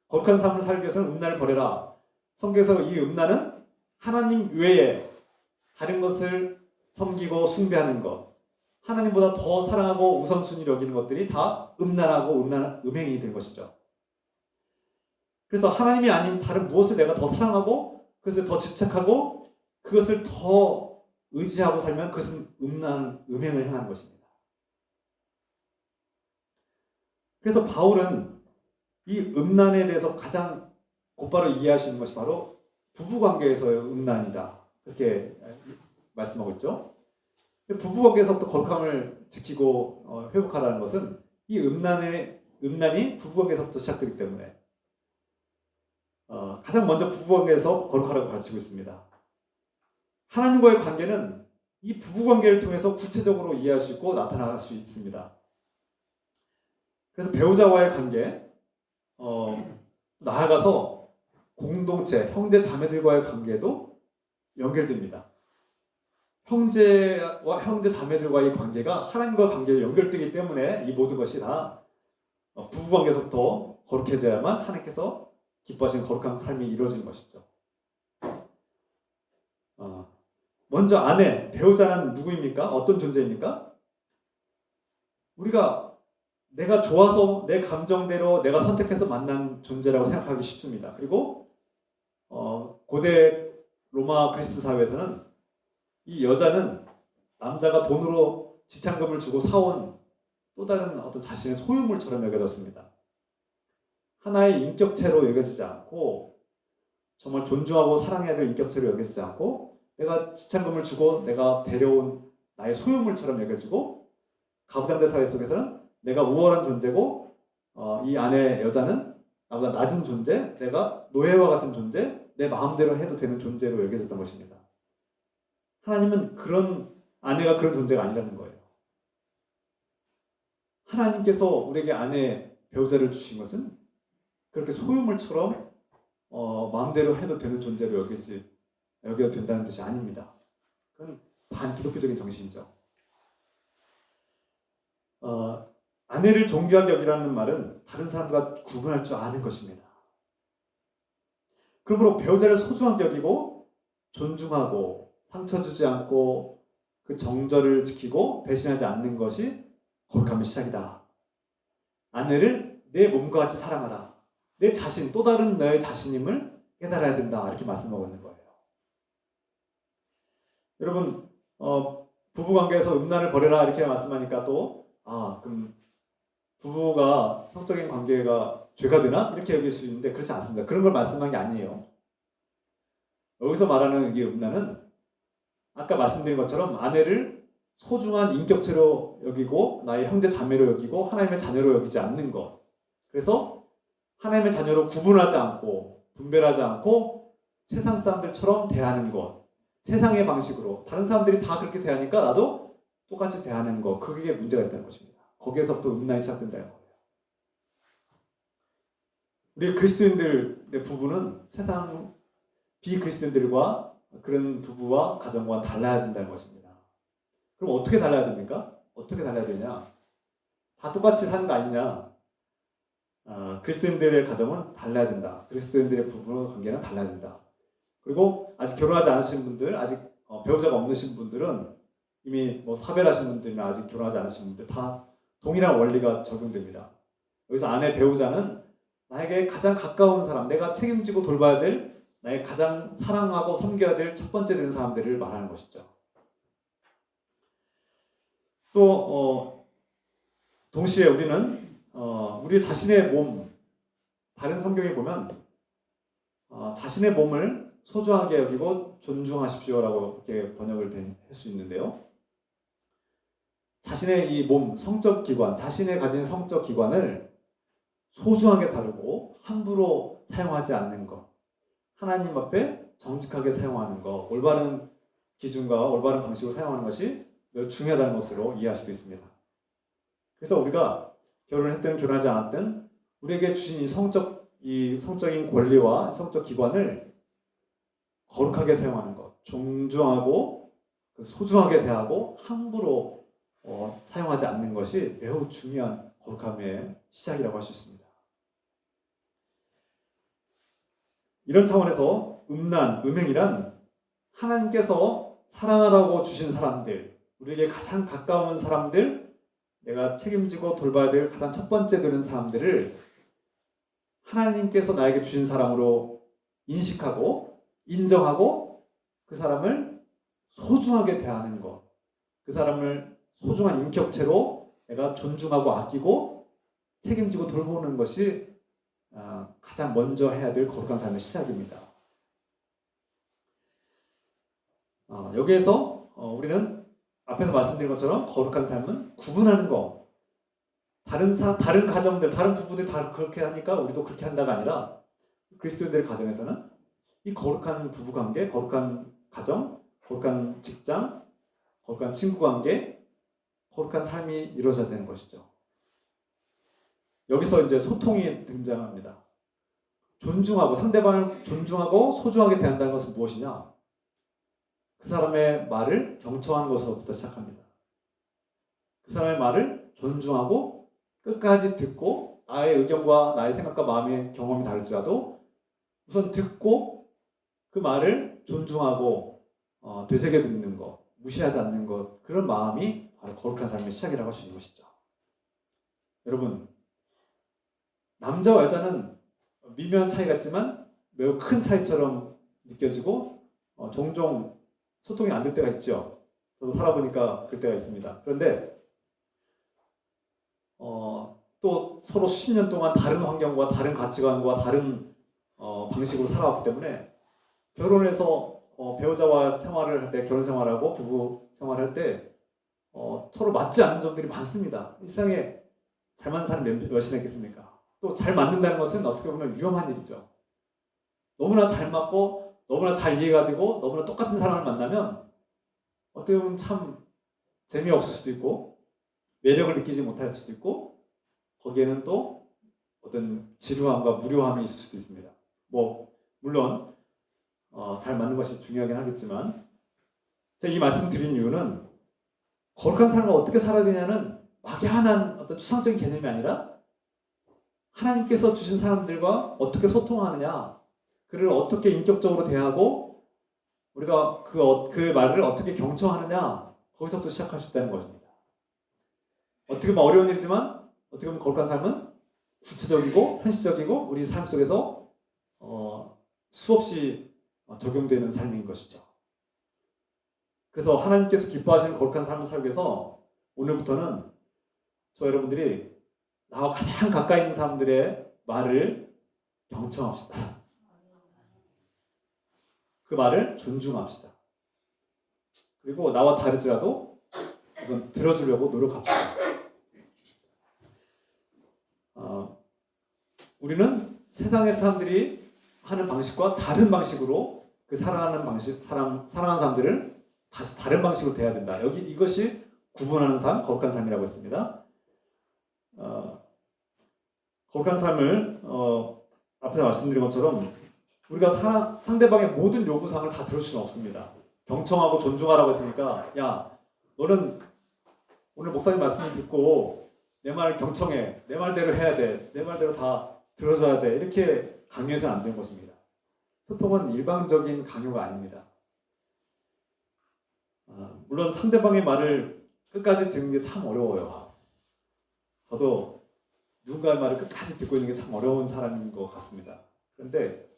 거룩한 삶을 살기 위해서는 음란을 버려라. 성경에서 이 음란은 하나님 외에 다른 것을 섬기고 숭배하는 것, 하나님보다 더 사랑하고 우선순위를 여기는 것들이 다 음란하고 음행이 된 것이죠. 그래서 하나님이 아닌 다른 무엇을 내가 더 사랑하고 그것을 더 집착하고 그것을 더 의지하고 살면 그것은 음행을 행하는 것입니다. 그래서 바울은 이 음란에 대해서 가장 곧바로 이해하시는 것이 바로 부부관계에서의 음란이다. 이렇게 말씀하고 있죠. 부부관계에서부터 거룩함을 지키고 회복하라는 것은 이 음란이 부부관계에서부터 시작되기 때문에 가장 먼저 부부관계에서 거룩하라고 가르치고 있습니다. 하나님과의 관계는 이 부부관계를 통해서 구체적으로 이해할 수 있고 나타날 수 있습니다. 그래서 배우자와의 관계, 나아가서 공동체, 형제 자매들과의 관계도 연결됩니다. 형제와 형제 자매들과의 관계가 하나님과 관계에 연결되기 때문에 이 모든 것이 다 부부관계에서부터 거룩해져야만 하나님께서 기뻐하시는 거룩한 삶이 이루어지는 것이죠. 먼저 아내, 배우자는 누구입니까? 어떤 존재입니까? 우리가 내가 좋아서 내 감정대로 내가 선택해서 만난 존재라고 생각하기 쉽습니다. 그리고 고대 로마 그리스 사회에서는 이 여자는 남자가 돈으로 지참금을 주고 사온 또 다른 어떤 자신의 소유물처럼 여겨졌습니다. 하나의 인격체로 여겨지지 않고 정말 존중하고 사랑해야 될 인격체로 여겨지지 않고 내가 지참금을 주고 내가 데려온 나의 소유물처럼 여겨지고 가부장제 사회 속에서는 내가 우월한 존재고 이 아내 여자는 나보다 낮은 존재, 내가 노예와 같은 존재, 내 마음대로 해도 되는 존재로 여겨졌던 것입니다. 하나님은 아내가 그런 존재가 아니라는 거예요. 하나님께서 우리에게 아내, 배우자를 주신 것은 그렇게 소유물처럼 마음대로 해도 되는 존재로 여겨도 된다는 뜻이 아닙니다. 그건 반기독교적인 정신이죠. 아내를 존귀하게 여기라는 말은 다른 사람과 구분할 줄 아는 것입니다. 그러므로 배우자를 소중하게 여기고 존중하고 상처 주지 않고 그 정절을 지키고 배신하지 않는 것이 거룩함의 시작이다. 아내를 내 몸과 같이 사랑하라. 내 자신, 또 다른 너의 자신임을 깨달아야 된다. 이렇게 말씀하고 있는 거예요. 여러분, 부부관계에서 음란을 버려라 이렇게 말씀하니까 또 그럼 부부가 성적인 관계가 죄가 되나? 이렇게 여길 수 있는데 그렇지 않습니다. 그런 걸 말씀한 게 아니에요. 여기서 말하는 이 음란은 아까 말씀드린 것처럼 아내를 소중한 인격체로 여기고 나의 형제 자매로 여기고 하나님의 자녀로 여기지 않는 것. 그래서 하나님의 자녀로 구분하지 않고 분별하지 않고 세상 사람들처럼 대하는 것. 세상의 방식으로 다른 사람들이 다 그렇게 대하니까 나도 똑같이 대하는 것. 그게 문제가 있다는 것입니다. 거기에서부터 음란이 시작된다는 거예요. 우리 그리스도인들의 부부는 세상 비그리스도인들과 그런 부부와 가정과 달라야 된다는 것입니다. 그럼 어떻게 달라야 됩니까? 어떻게 달라야 되냐? 다 똑같이 사는 거 아니냐? 그리스도인들의 가정은 달라야 된다. 그리스도인들의 부부 관계는 달라야 된다. 그리고 아직 결혼하지 않으신 분들, 아직 배우자가 없으신 분들은 이미 뭐 사별하신 분들이나 아직 결혼하지 않으신 분들 다 동일한 원리가 적용됩니다. 여기서 아내 배우자는 나에게 가장 가까운 사람, 내가 책임지고 돌봐야 될 나의 가장 사랑하고 섬겨야 될 첫 번째 되는 사람들을 말하는 것이죠. 또 동시에 우리는 우리 자신의 몸, 다른 성경에 보면 자신의 몸을 소중하게 여기고 존중하십시오라고 이렇게 번역을 할 수 있는데요. 자신의 이 몸, 성적 기관, 자신의 가진 성적 기관을 소중하게 다루고 함부로 사용하지 않는 것, 하나님 앞에 정직하게 사용하는 것, 올바른 기준과 올바른 방식으로 사용하는 것이 매우 중요하다는 것으로 이해할 수도 있습니다. 그래서 우리가 결혼을 했든 결혼하지 않았든 우리에게 주신 이 성적인 권리와 성적 기관을 거룩하게 사용하는 것, 존중하고 소중하게 대하고 함부로 사용하지 않는 것이 매우 중요한 거룩함의 시작이라고 할 수 있습니다. 이런 차원에서 음행이란 하나님께서 사랑하다고 주신 사람들, 우리에게 가장 가까운 사람들, 내가 책임지고 돌봐야 될 가장 첫 번째 되는 사람들을 하나님께서 나에게 주신 사람으로 인식하고 인정하고 그 사람을 소중하게 대하는 것, 그 사람을 소중한 인격체로 내가 존중하고 아끼고 책임지고 돌보는 것이 가장 먼저 해야 될 거룩한 삶의 시작입니다. 여기에서 우리는 앞에서 말씀드린 것처럼 거룩한 삶은 구분하는 것. 다른 가정들, 다른 부부들 다 그렇게 하니까 우리도 그렇게 한다가 아니라 그리스도인들의 가정에서는 이 거룩한 부부관계, 거룩한 가정, 거룩한 직장, 거룩한 친구관계, 거룩한 삶이 이루어져야 되는 것이죠. 여기서 이제 소통이 등장합니다. 존중하고 상대방을 존중하고 소중하게 대한다는 것은 무엇이냐? 그 사람의 말을 경청하는 것으로부터 시작합니다. 그 사람의 말을 존중하고 끝까지 듣고 나의 의견과 나의 생각과 마음의 경험이 다를지라도 우선 듣고 그 말을 존중하고 되새겨 듣는 것, 무시하지 않는 것, 그런 마음이 바로 거룩한 삶의 시작이라고 할 수 있는 것이죠. 여러분, 남자와 여자는 미묘한 차이 같지만 매우 큰 차이처럼 느껴지고 종종 소통이 안 될 때가 있죠. 저도 살아보니까 그럴 때가 있습니다. 그런데 또 서로 수십 년 동안 다른 환경과 다른 가치관과 다른 방식으로 살아왔기 때문에 결혼해서 배우자와 생활을 할 때, 결혼 생활하고 부부 생활을 할 때 서로 맞지 않는 점들이 많습니다. 이 세상에 잘 맞는 사람이 몇이나 있겠습니까? 또 잘 맞는다는 것은 어떻게 보면 위험한 일이죠. 너무나 잘 맞고 너무나 잘 이해가 되고 너무나 똑같은 사람을 만나면 어떻게 보면 참 재미없을 수도 있고 매력을 느끼지 못할 수도 있고 거기에는 또 어떤 지루함과 무료함이 있을 수도 있습니다. 물론 잘 맞는 것이 중요하긴 하겠지만 제가 이 말씀 드린 이유는 거룩한 삶을 어떻게 살아야 되냐는 막연한 어떤 추상적인 개념이 아니라 하나님께서 주신 사람들과 어떻게 소통하느냐, 그를 어떻게 인격적으로 대하고 우리가 그 말을 어떻게 경청하느냐, 거기서부터 시작할 수 있다는 것입니다. 어떻게 보면 어려운 일이지만 어떻게 보면 거룩한 삶은 구체적이고 현실적이고 우리 삶 속에서 수없이 적용되는 삶인 것이죠. 그래서 하나님께서 기뻐하시는 거룩한 삶을 살기 위해서 오늘부터는 저 여러분들이 나와 가장 가까이 있는 사람들의 말을 경청합시다. 그 말을 존중합시다. 그리고 나와 다르더라도 우선 들어주려고 노력합시다. 우리는 세상의 사람들이 하는 방식과 다른 방식으로 그 사랑하는 사람들을 다시 다른 방식으로 대해야 된다. 이것이 구분하는 삶, 거룩한 삶이라고 했습니다. 거룩한 삶을 앞에서 말씀드린 것처럼 우리가 상대방의 모든 요구사항을 다 들을 수는 없습니다. 경청하고 존중하라고 했으니까 야 너는 오늘 목사님 말씀을 듣고 내 말을 경청해. 내 말대로 해야 돼. 내 말대로 다 들어줘야 돼. 이렇게 강요해서는 안 되는 것입니다. 소통은 일방적인 강요가 아닙니다. 물론 상대방의 말을 끝까지 듣는 게 참 어려워요. 저도 누군가의 말을 끝까지 듣고 있는 게 참 어려운 사람인 것 같습니다. 그런데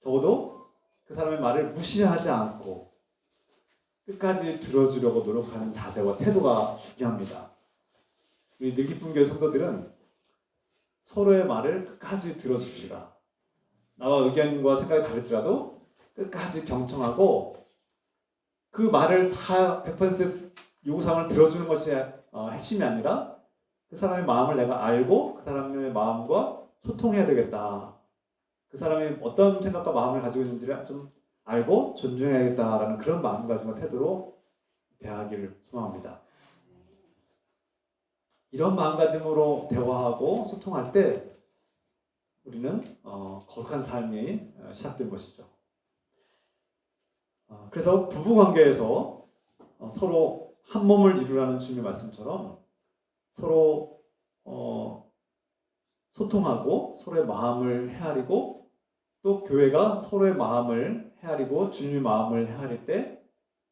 적어도 그 사람의 말을 무시하지 않고 끝까지 들어주려고 노력하는 자세와 태도가 중요합니다. 우리 늘기쁨교회 성도들은 서로의 말을 끝까지 들어줍시다. 나와 의견과 생각이 다를지라도 끝까지 경청하고 그 말을 다 100% 요구사항을 들어주는 것이 핵심이 아니라 그 사람의 마음을 내가 알고 그 사람의 마음과 소통해야 되겠다. 그 사람이 어떤 생각과 마음을 가지고 있는지를 좀 알고 존중해야겠다라는 그런 마음가짐과 태도로 대하기를 소망합니다. 이런 마음가짐으로 대화하고 소통할 때 우리는 거룩한 삶이 시작된 것이죠. 그래서 부부관계에서 서로 한 몸을 이루라는 주님의 말씀처럼 서로 소통하고 서로의 마음을 헤아리고 또 교회가 서로의 마음을 헤아리고 주님의 마음을 헤아릴 때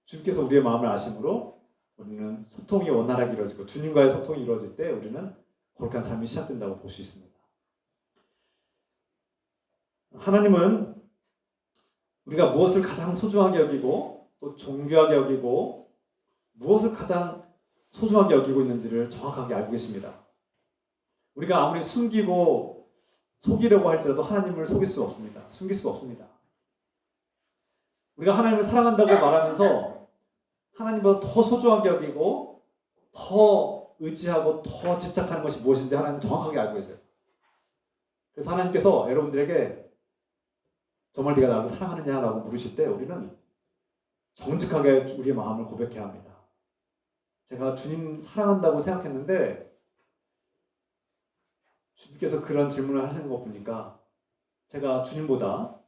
주님께서 우리의 마음을 아심으로 우리는 소통이 원활하게 이루어지고 주님과의 소통이 이루어질 때 우리는 거룩한 삶이 시작된다고 볼 수 있습니다. 하나님은 우리가 무엇을 가장 소중하게 여기고 또 존귀하게 여기고 무엇을 가장 소중하게 여기고 있는지를 정확하게 알고 계십니다. 우리가 아무리 숨기고 속이려고 할지라도 하나님을 속일 수 없습니다. 숨길 수 없습니다. 우리가 하나님을 사랑한다고 말하면서 하나님보다 더 소중하게 여기고 더 의지하고 더 집착하는 것이 무엇인지 하나님은 정확하게 알고 계세요. 그래서 하나님께서 여러분들에게 정말 네가 나를 사랑하느냐라고 물으실 때 우리는 정직하게 우리의 마음을 고백해야 합니다. 제가 주님 사랑한다고 생각했는데 주님께서 그런 질문을 하시는 거 보니까 제가 주님보다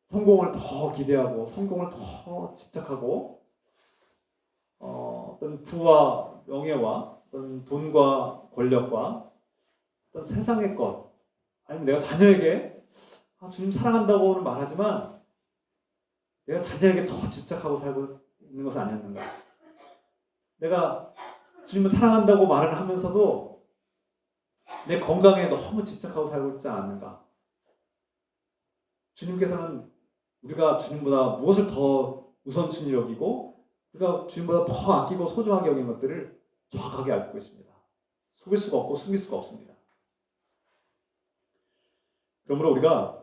성공을 더 기대하고 성공을 더 집착하고 어떤 부와 명예와 어떤 돈과 권력과 어떤 세상의 것 아니면 내가 자녀에게 주님 사랑한다고는 말하지만 내가 자녀에게 더 집착하고 살고 있는 것은 아니었는가? 내가 주님을 사랑한다고 말을 하면서도 내 건강에 너무 집착하고 살고 있지 않는가? 주님께서는 우리가 주님보다 무엇을 더 우선순위 여기고 우리가 주님보다 더 아끼고 소중하게 여기는 것들을 정확하게 알고 있습니다. 속일 수가 없고 숨길 수가 없습니다. 그러므로 우리가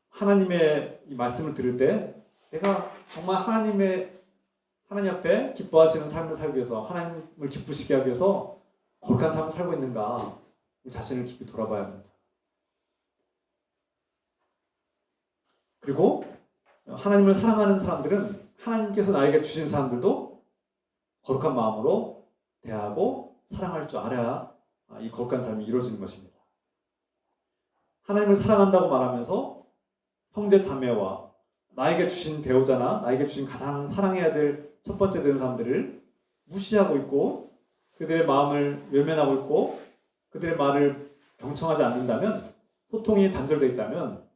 하나님의 이 말씀을 들을 때 내가 정말 하나님 앞에 기뻐하시는 삶을 살기 위해서 하나님을 기쁘시게 하기 위해서 거룩한 삶을 살고 있는가 우리 자신을 깊이 돌아봐야 합니다. 그리고 하나님을 사랑하는 사람들은 하나님께서 나에게 주신 사람들도 거룩한 마음으로 대하고 사랑할 줄 알아야 이 거룩한 삶이 이루어지는 것입니다. 하나님을 사랑한다고 말하면서 형제 자매와 나에게 주신 배우자나 나에게 주신 가장 사랑해야 될 첫 번째 되는 사람들을 무시하고 있고 그들의 마음을 외면하고 있고 그들의 말을 경청하지 않는다면 소통이 단절되어 있다면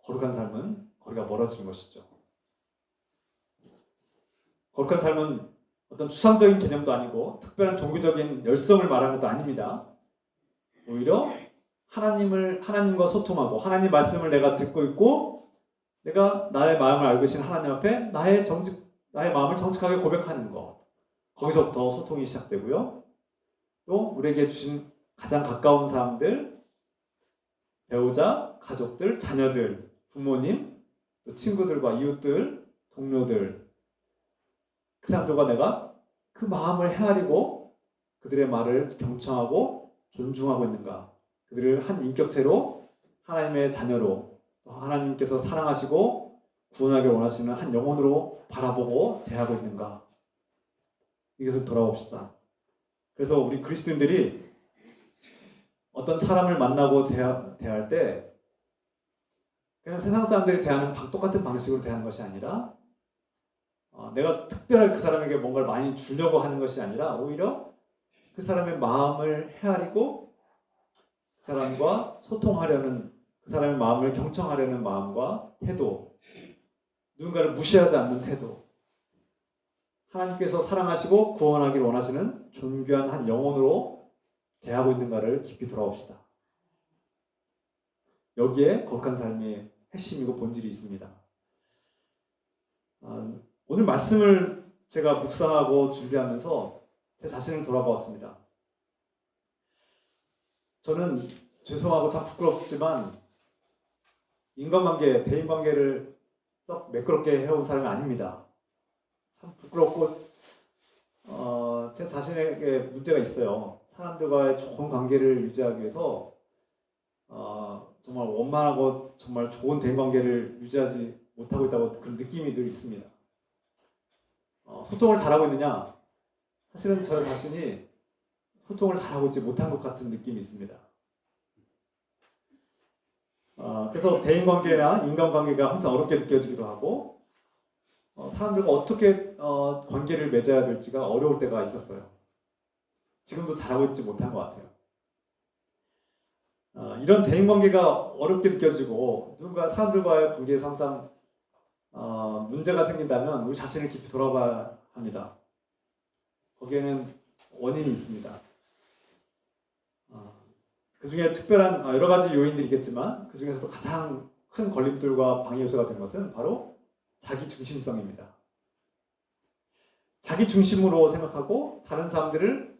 거룩한 삶은 거리가 멀어지는 것이죠. 거룩한 삶은 어떤 추상적인 개념도 아니고 특별한 종교적인 열성을 말하는 것도 아닙니다. 오히려 하나님과 소통하고 하나님 말씀을 내가 듣고 있고 내가 나의 마음을 알고 계신 하나님 앞에 나의 마음을 정직하게 고백하는 것. 거기서부터 소통이 시작되고요. 또 우리에게 주신 가장 가까운 사람들, 배우자, 가족들, 자녀들, 부모님, 또 친구들과 이웃들, 동료들, 그 사람들과 내가 그 마음을 헤아리고 그들의 말을 경청하고 존중하고 있는가? 그들을 한 인격체로 하나님의 자녀로 또 하나님께서 사랑하시고 구원하길 원하시는 한 영혼으로 바라보고 대하고 있는가? 이것을 돌아봅시다. 그래서 우리 그리스도인들이 어떤 사람을 만나고 대할 때 그냥 세상 사람들이 대하는 똑같은 방식으로 대하는 것이 아니라 내가 특별하게 그 사람에게 뭔가를 많이 주려고 하는 것이 아니라 오히려 그 사람의 마음을 헤아리고 그 사람과 소통하려는 그 사람의 마음을 경청하려는 마음과 태도, 누군가를 무시하지 않는 태도, 하나님께서 사랑하시고 구원하기를 원하시는 존귀한 한 영혼으로 대하고 있는가를 깊이 돌아봅시다. 여기에 거룩한 삶의 핵심이고 본질이 있습니다. 오늘 말씀을 제가 묵상하고 준비하면서 제 자신을 돌아보았습니다. 저는 죄송하고 참 부끄럽지만 인간관계, 대인관계를 썩 매끄럽게 해온 사람이 아닙니다. 참 부끄럽고 제 자신에게 문제가 있어요. 사람들과의 좋은 관계를 유지하기 위해서 정말 원만하고 정말 좋은 대인관계를 유지하지 못하고 있다고 그런 느낌이 늘 있습니다. 소통을 잘하고 있느냐? 사실은 저 자신이 소통을 잘하고 있지 못한 것 같은 느낌이 있습니다. 그래서 대인관계나 인간관계가 항상 어렵게 느껴지기도 하고 사람들과 어떻게 관계를 맺어야 될지가 어려울 때가 있었어요. 지금도 잘하고 있지 못한 것 같아요. 이런 대인관계가 어렵게 느껴지고 누군가 사람들과의 관계에서 항상 문제가 생긴다면 우리 자신을 깊이 돌아봐야 합니다. 거기에는 원인이 있습니다. 그 중에 특별한 여러 가지 요인들이 있겠지만 그 중에서도 가장 큰 걸림돌과 방해 요소가 된 것은 바로 자기 중심성입니다. 자기 중심으로 생각하고 다른 사람들을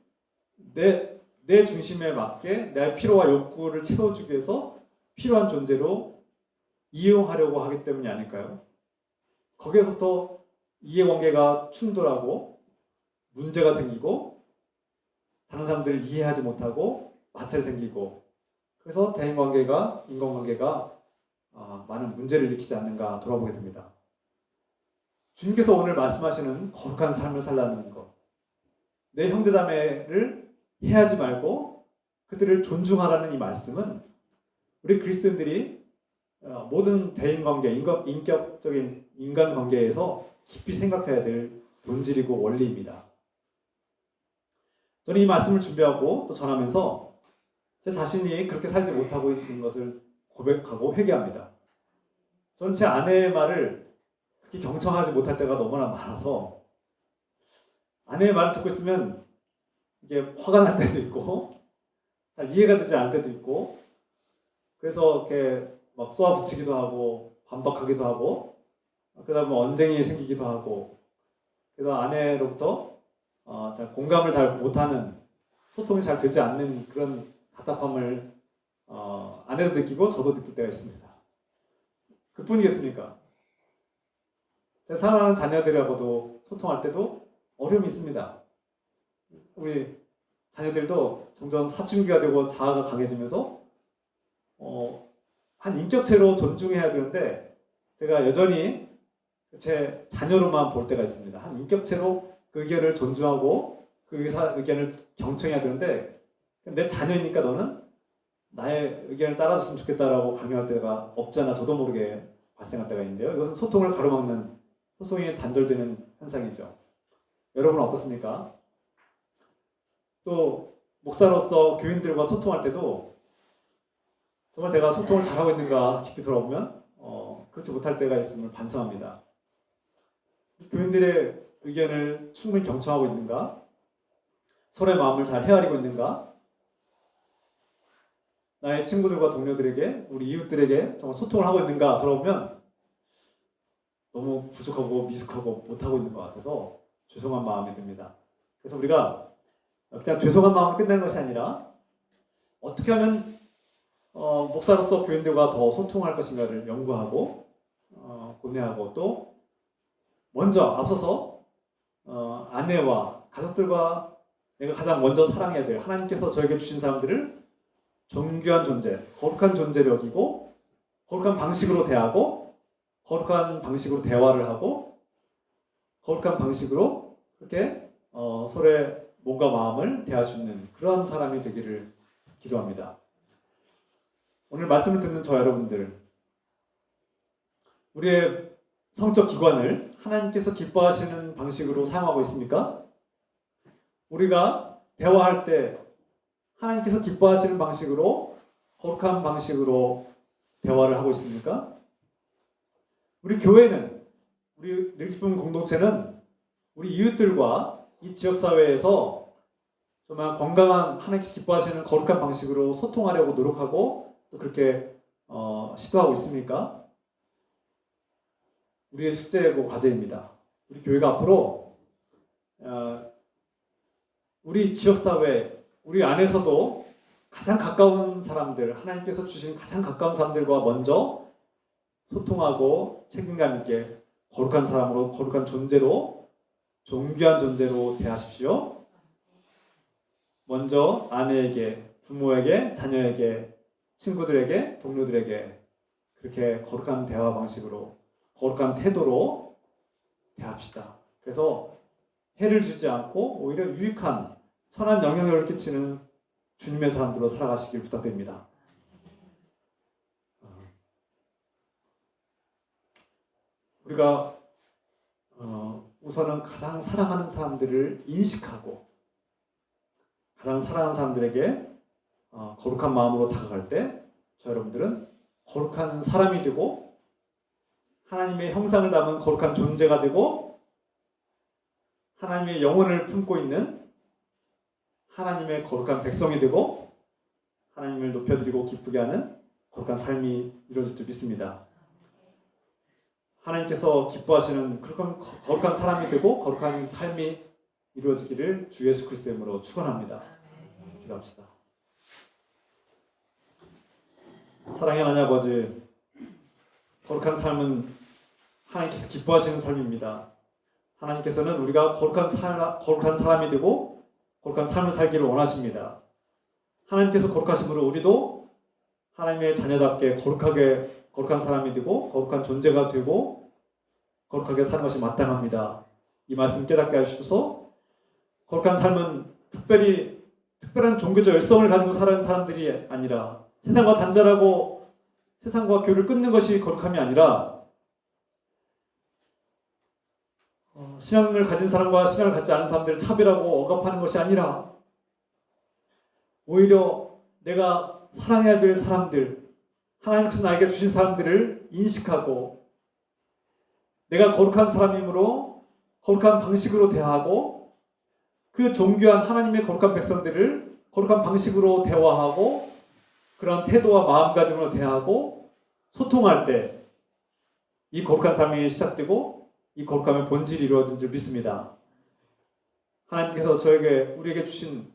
내 중심에 맞게 내 필요와 욕구를 채워주기 위해서 필요한 존재로 이용하려고 하기 때문이 아닐까요? 거기에서부터 이해관계가 충돌하고 문제가 생기고 다른 사람들을 이해하지 못하고 마찰이 생기고 그래서 대인관계가 인간관계가 많은 문제를 일으키지 않는가 돌아보게 됩니다. 주님께서 오늘 말씀하시는 거룩한 삶을 살라는 것, 내 형제자매를 해하지 말고 그들을 존중하라는 이 말씀은 우리 그리스도인들이 모든 대인관계, 인격적인 인간관계에서 깊이 생각해야 될 본질이고 원리입니다. 저는 이 말씀을 준비하고 또 전하면서 제 자신이 그렇게 살지 못하고 있는 것을 고백하고 회개합니다. 저는 제 아내의 말을 그렇게 경청하지 못할 때가 너무나 많아서 아내의 말을 듣고 있으면 이게 화가 날 때도 있고 잘 이해가 되지 않을 때도 있고 그래서 이렇게 막 쏘아붙이기도 하고 반박하기도 하고 그러다 보면 언쟁이 생기기도 하고 그래서 아내로부터 잘 공감을 잘 못하는 소통이 잘 되지 않는 그런 답답함을 아내도 느끼고 저도 느낄 때가 있습니다. 그뿐이겠습니까? 제 사랑하는 자녀들하고도 소통할 때도 어려움이 있습니다. 우리 자녀들도 점점 사춘기가 되고 자아가 강해지면서 한 인격체로 존중해야 되는데 제가 여전히 제 자녀로만 볼 때가 있습니다. 한 인격체로 그 의견을 존중하고 그 의견을 경청해야 되는데 내 자녀니까 너는 나의 의견을 따라줬으면 좋겠다라고 강요할 때가 없지 않아 저도 모르게 발생할 때가 있는데요. 이것은 소통을 가로막는 소통이 단절되는 현상이죠. 여러분은 어떻습니까? 또 목사로서 교인들과 소통할 때도 정말 제가 소통을 잘하고 있는가 깊이 돌아보면 그렇지 못할 때가 있음을 반성합니다. 교인들의 의견을 충분히 경청하고 있는가? 서로의 마음을 잘 헤아리고 있는가? 나의 친구들과 동료들에게, 우리 이웃들에게 정말 소통을 하고 있는가 돌아보면 너무 부족하고 미숙하고 못하고 있는 것 같아서 죄송한 마음이 듭니다. 그래서 우리가 그냥 죄송한 마음으로 끝내는 것이 아니라 어떻게 하면 목사로서 교인들과 더 소통할 것인가를 연구하고 고뇌하고 또 먼저 앞서서 아내와 가족들과 내가 가장 먼저 사랑해야 될 하나님께서 저에게 주신 사람들을 존귀한 존재, 거룩한 존재로 여기고 거룩한 방식으로 대하고 거룩한 방식으로 대화를 하고 거룩한 방식으로 그렇게 서로의 몸과 마음을 대할 수 있는 그런 사람이 되기를 기도합니다. 오늘 말씀을 듣는 저 여러분들, 우리의 성적 기관을 하나님께서 기뻐하시는 방식으로 사용하고 있습니까? 우리가 대화할 때 하나님께서 기뻐하시는 방식으로 거룩한 방식으로 대화를 하고 있습니까? 우리 교회는, 우리 늘기쁨 공동체는 우리 이웃들과 이 지역사회에서 정말 건강한 하나님께서 기뻐하시는 거룩한 방식으로 소통하려고 노력하고 또 그렇게 시도하고 있습니까? 우리의 숙제고 과제입니다. 우리 교회가 앞으로 우리 지역사회, 우리 안에서도 가장 가까운 사람들, 하나님께서 주신 가장 가까운 사람들과 먼저 소통하고 책임감 있게 거룩한 사람으로, 거룩한 존재로, 존귀한 존재로 대하십시오. 먼저 아내에게, 부모에게, 자녀에게, 친구들에게, 동료들에게 그렇게 거룩한 대화 방식으로, 거룩한 태도로 대합시다. 그래서 해를 주지 않고 오히려 유익한 선한 영향력을 끼치는 주님의 사람들로 살아가시길 부탁드립니다. 우리가 우선은 가장 사랑하는 사람들을 인식하고 가장 사랑하는 사람들에게 거룩한 마음으로 다가갈 때 저 여러분들은 거룩한 사람이 되고 하나님의 형상을 담은 거룩한 존재가 되고 하나님의 영혼을 품고 있는 하나님의 거룩한 백성이 되고 하나님을 높여드리고 기쁘게 하는 거룩한 삶이 이루어질 줄 믿습니다. 하나님께서 기뻐하시는 거룩한 사람이 되고 거룩한 삶이 이루어지기를 주 예수 그리스도의 이름으로 축원합니다. 기도합시다. 사랑의 하나님 아버지, 거룩한 삶은 하나님께서 기뻐하시는 삶입니다. 하나님께서는 우리가 거룩한 사람이 되고 거룩한 삶을 살기를 원하십니다. 하나님께서 거룩하심으로 우리도 하나님의 자녀답게 거룩한 사람이 되고 거룩한 존재가 되고 거룩하게 사는 것이 마땅합니다. 이 말씀 깨닫게 하시옵소서. 거룩한 삶은 특별한 종교적 열성을 가지고 사는 사람들이 아니라 세상과 단절하고 세상과 교류를 끊는 것이 거룩함이 아니라 신앙을 가진 사람과 신앙을 갖지 않은 사람들을 차별하고 억압하는 것이 아니라 오히려 내가 사랑해야 될 사람들, 하나님께서 나에게 주신 사람들을 인식하고 내가 거룩한 사람이므로 거룩한 방식으로 대하고 그 존귀한 하나님의 거룩한 백성들을 거룩한 방식으로 대화하고 그런 태도와 마음가짐으로 대하고 소통할 때 이 거룩한 삶이 시작되고 이 거룩함의 본질이 이루어진 줄 믿습니다. 하나님께서 우리에게 주신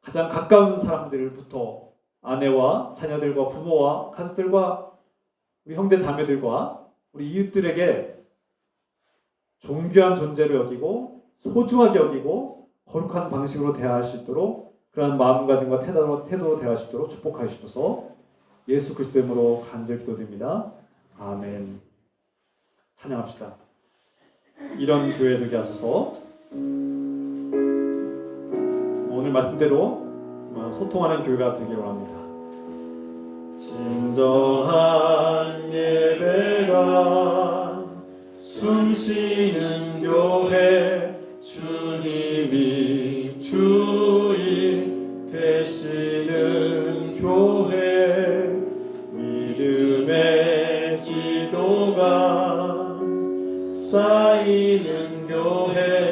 가장 가까운 사람들부터 아내와 자녀들과 부모와 가족들과 우리 형제 자매들과 우리 이웃들에게 존귀한 존재로 여기고 소중하게 여기고 거룩한 방식으로 대할 수 있도록 그런 마음가짐과 태도로 대할 수 있도록 축복하시옵소서. 예수 그리스도의 이름으로 간절히 기도드립니다. 아멘. 찬양합시다. 이런 교회 되게 하소서. 오늘 말씀대로 소통하는 교회가 되길 원합니다. 진정한 예배가 숨쉬는 교회, 주님이 주인 되시는 교회, 믿음의 기도가 쌓이는 교회,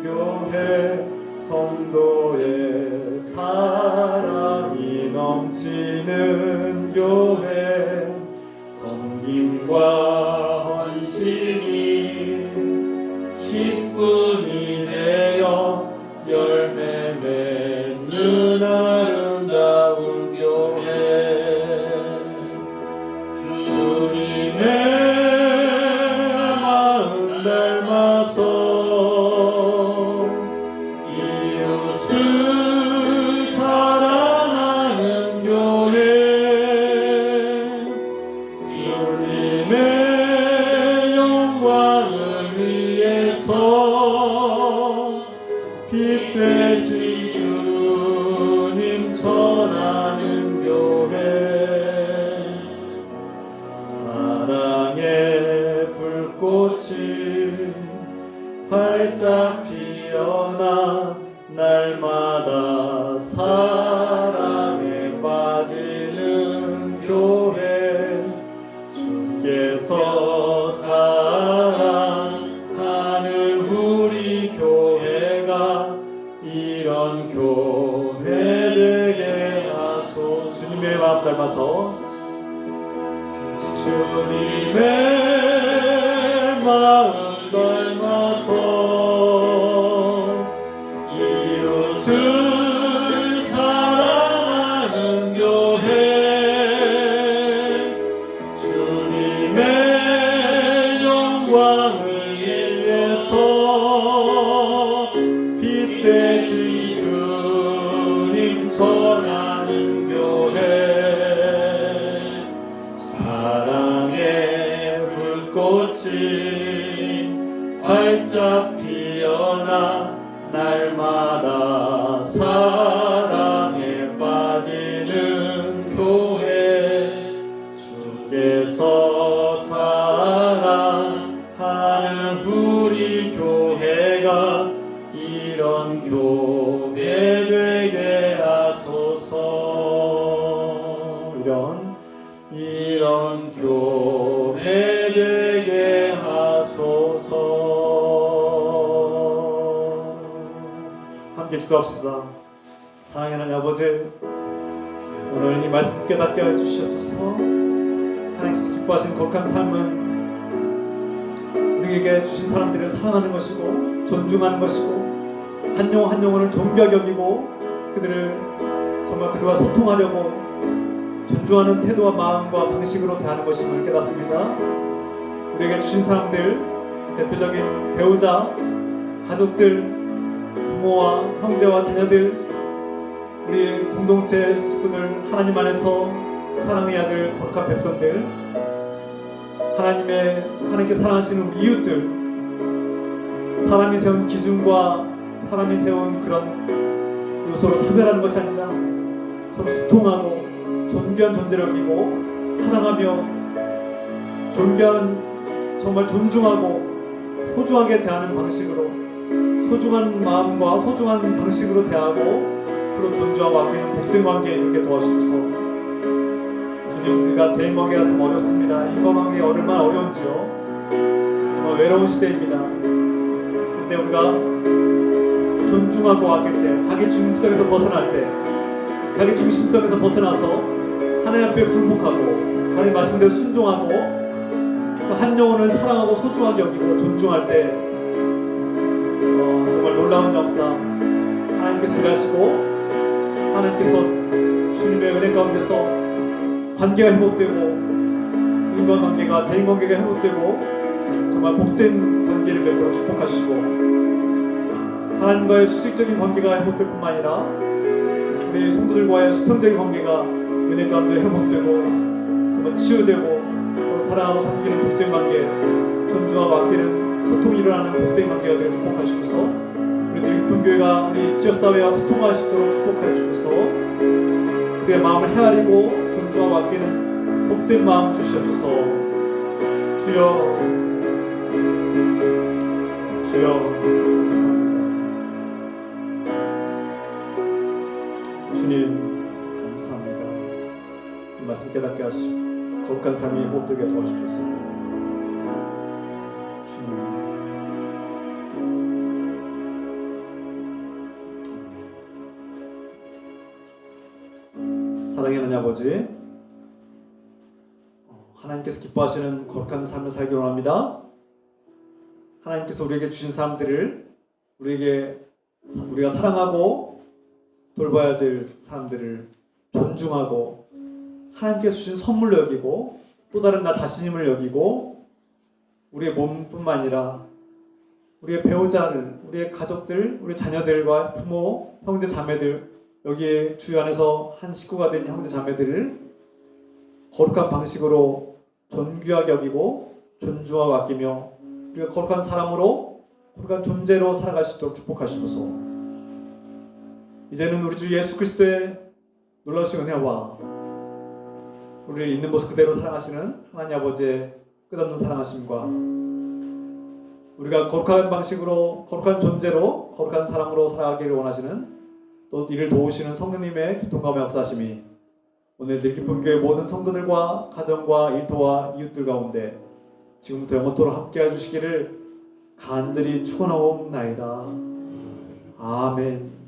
교회 성도의 사랑이 넘치는 교회 섬김과 헌신이 기쁨이 되어 열매 맺는 아름다운 교회 주님의 마음 닮아서 이웃을 사랑하는 교회 주님의 영광을 위해서 빛 되신 주님 전하는 교회 사랑의 불꽃이 활짝 피어나 날마다 사랑에 빠지는 교회 주께서 사랑하는 우리 교회가 이런 교회 되게 하소 주님의 마음 닮아서 주님의 마음 닮아서 이웃을 사랑하는 교회 주님의 영광을 위해서 빛 되신 주님 전하는 교회 사랑의 불꽃이 활짝 피어나 날마다 사랑에 빠지는 교회 주께서 사랑하는 우리 교회가 이런 교회 되게 하소서 이런 교회 되게 하소서 함께 기도합시다. 사랑하는 하나님 아버지 오늘 이 말씀 깨닫게 해주시옵소서. 하나님께서 기뻐하신 거룩한 삶은 우리에게 주신 사람들을 사랑하는 것이고 존중하는 것이고 한 영혼 한 영혼을 존귀하게 여기고 그들을 정말 그들과 소통하려고 존중하는 태도와 마음과 방식으로 대하는 것임을 깨닫습니다. 우리에게 주신 사람들 대표적인 배우자, 가족들, 부모와 형제와 자녀들 우리 공동체 식구들 하나님 안에서 사랑해야 될 거룩한 백성들 하나님께 사랑하시는 우리 이웃들 사람이 세운 기준과 사람이 세운 그런 요소로 차별하는 것이 아니라 서로 소통하고 존귀한 존재를 여기고 사랑하며 정말 존중하고 소중하게 대하는 방식으로 소중한 마음과 소중한 방식으로 대하고 그리고 존중하고 아끼는 복된 관계에 이르게 도와주셔서 주님 우리가 대인관계가 참 어렵습니다. 인간관계가 얼마나 어려운지요. 정말 외로운 시대입니다. 근데 우리가 존중하고 아낄 때 자기 중심성에서 벗어날 때 자기 중심성에서 벗어나서 하나님 앞에 굴복하고 하나님 말씀대로 순종하고 한 영혼을 사랑하고 소중하게 여기고 존중할 때 정말 놀라운 역사 하나님께서 일하시고 하나님께서 주님의 은혜 가운데서 관계가 회복되고 인간관계가 대인관계가 회복되고 정말 복된 관계를 맺도록 축복하시고 하나님과의 수직적인 관계가 회복될 뿐만 아니라 우리 성도들과의 수평적인 관계가 은혜 가운데 회복되고 정말 치유되고 서로 사랑하고 섬기는 복된 관계 존중하고 아끼는 소통이 일어나는 복된 관계가 되게 축복하시고서 우리들 일품교회가 우리 지역사회와 소통할 수 있도록 축복해 주셔서 그들의 마음을 헤아리고 존중하고 아끼는 복된 마음 주시옵소서. 주여 감사합니다. 주님 감사합니다. 이 말씀 깨닫게 하시고 거룩한 삶이 못되게 도와주옵소서. 주님 사랑하는 하나님 아버지, 하나님께서 기뻐하시는 거룩한 삶을 살기 원합니다. 하나님께서 우리에게 주신 사람들을 우리가 사랑하고 돌봐야 될 사람들을 존중하고 하나님께서 주신 선물로 여기고 또 다른 나 자신임을 여기고 우리의 몸뿐만 아니라 우리의 배우자를, 우리의 가족들, 우리 자녀들과 부모, 형제 자매들, 여기에 주여 안에서 한 식구가 된 형제 자매들을 거룩한 방식으로 존귀하게 여기고 존중하고 아끼며 우리가 거룩한 사람으로, 거룩한 존재로 살아갈 수 있도록 축복하시소서. 이제는 우리 주 예수 그리스도의 놀라우신 은혜와 우리를 있는 모습 그대로 사랑하시는 하나님 아버지의 끝없는 사랑하심과 우리가 거룩한 방식으로, 거룩한 존재로, 거룩한 사람으로 살아가기를 원하시는 또 이를 도우시는 성령님의 교통감의 역사심이 오늘 들기쁨교회 모든 성도들과 가정과 일터와 이웃들 가운데 지금부터 영원토록 함께 해주시기를 간절히 축원하옵나이다. 아멘.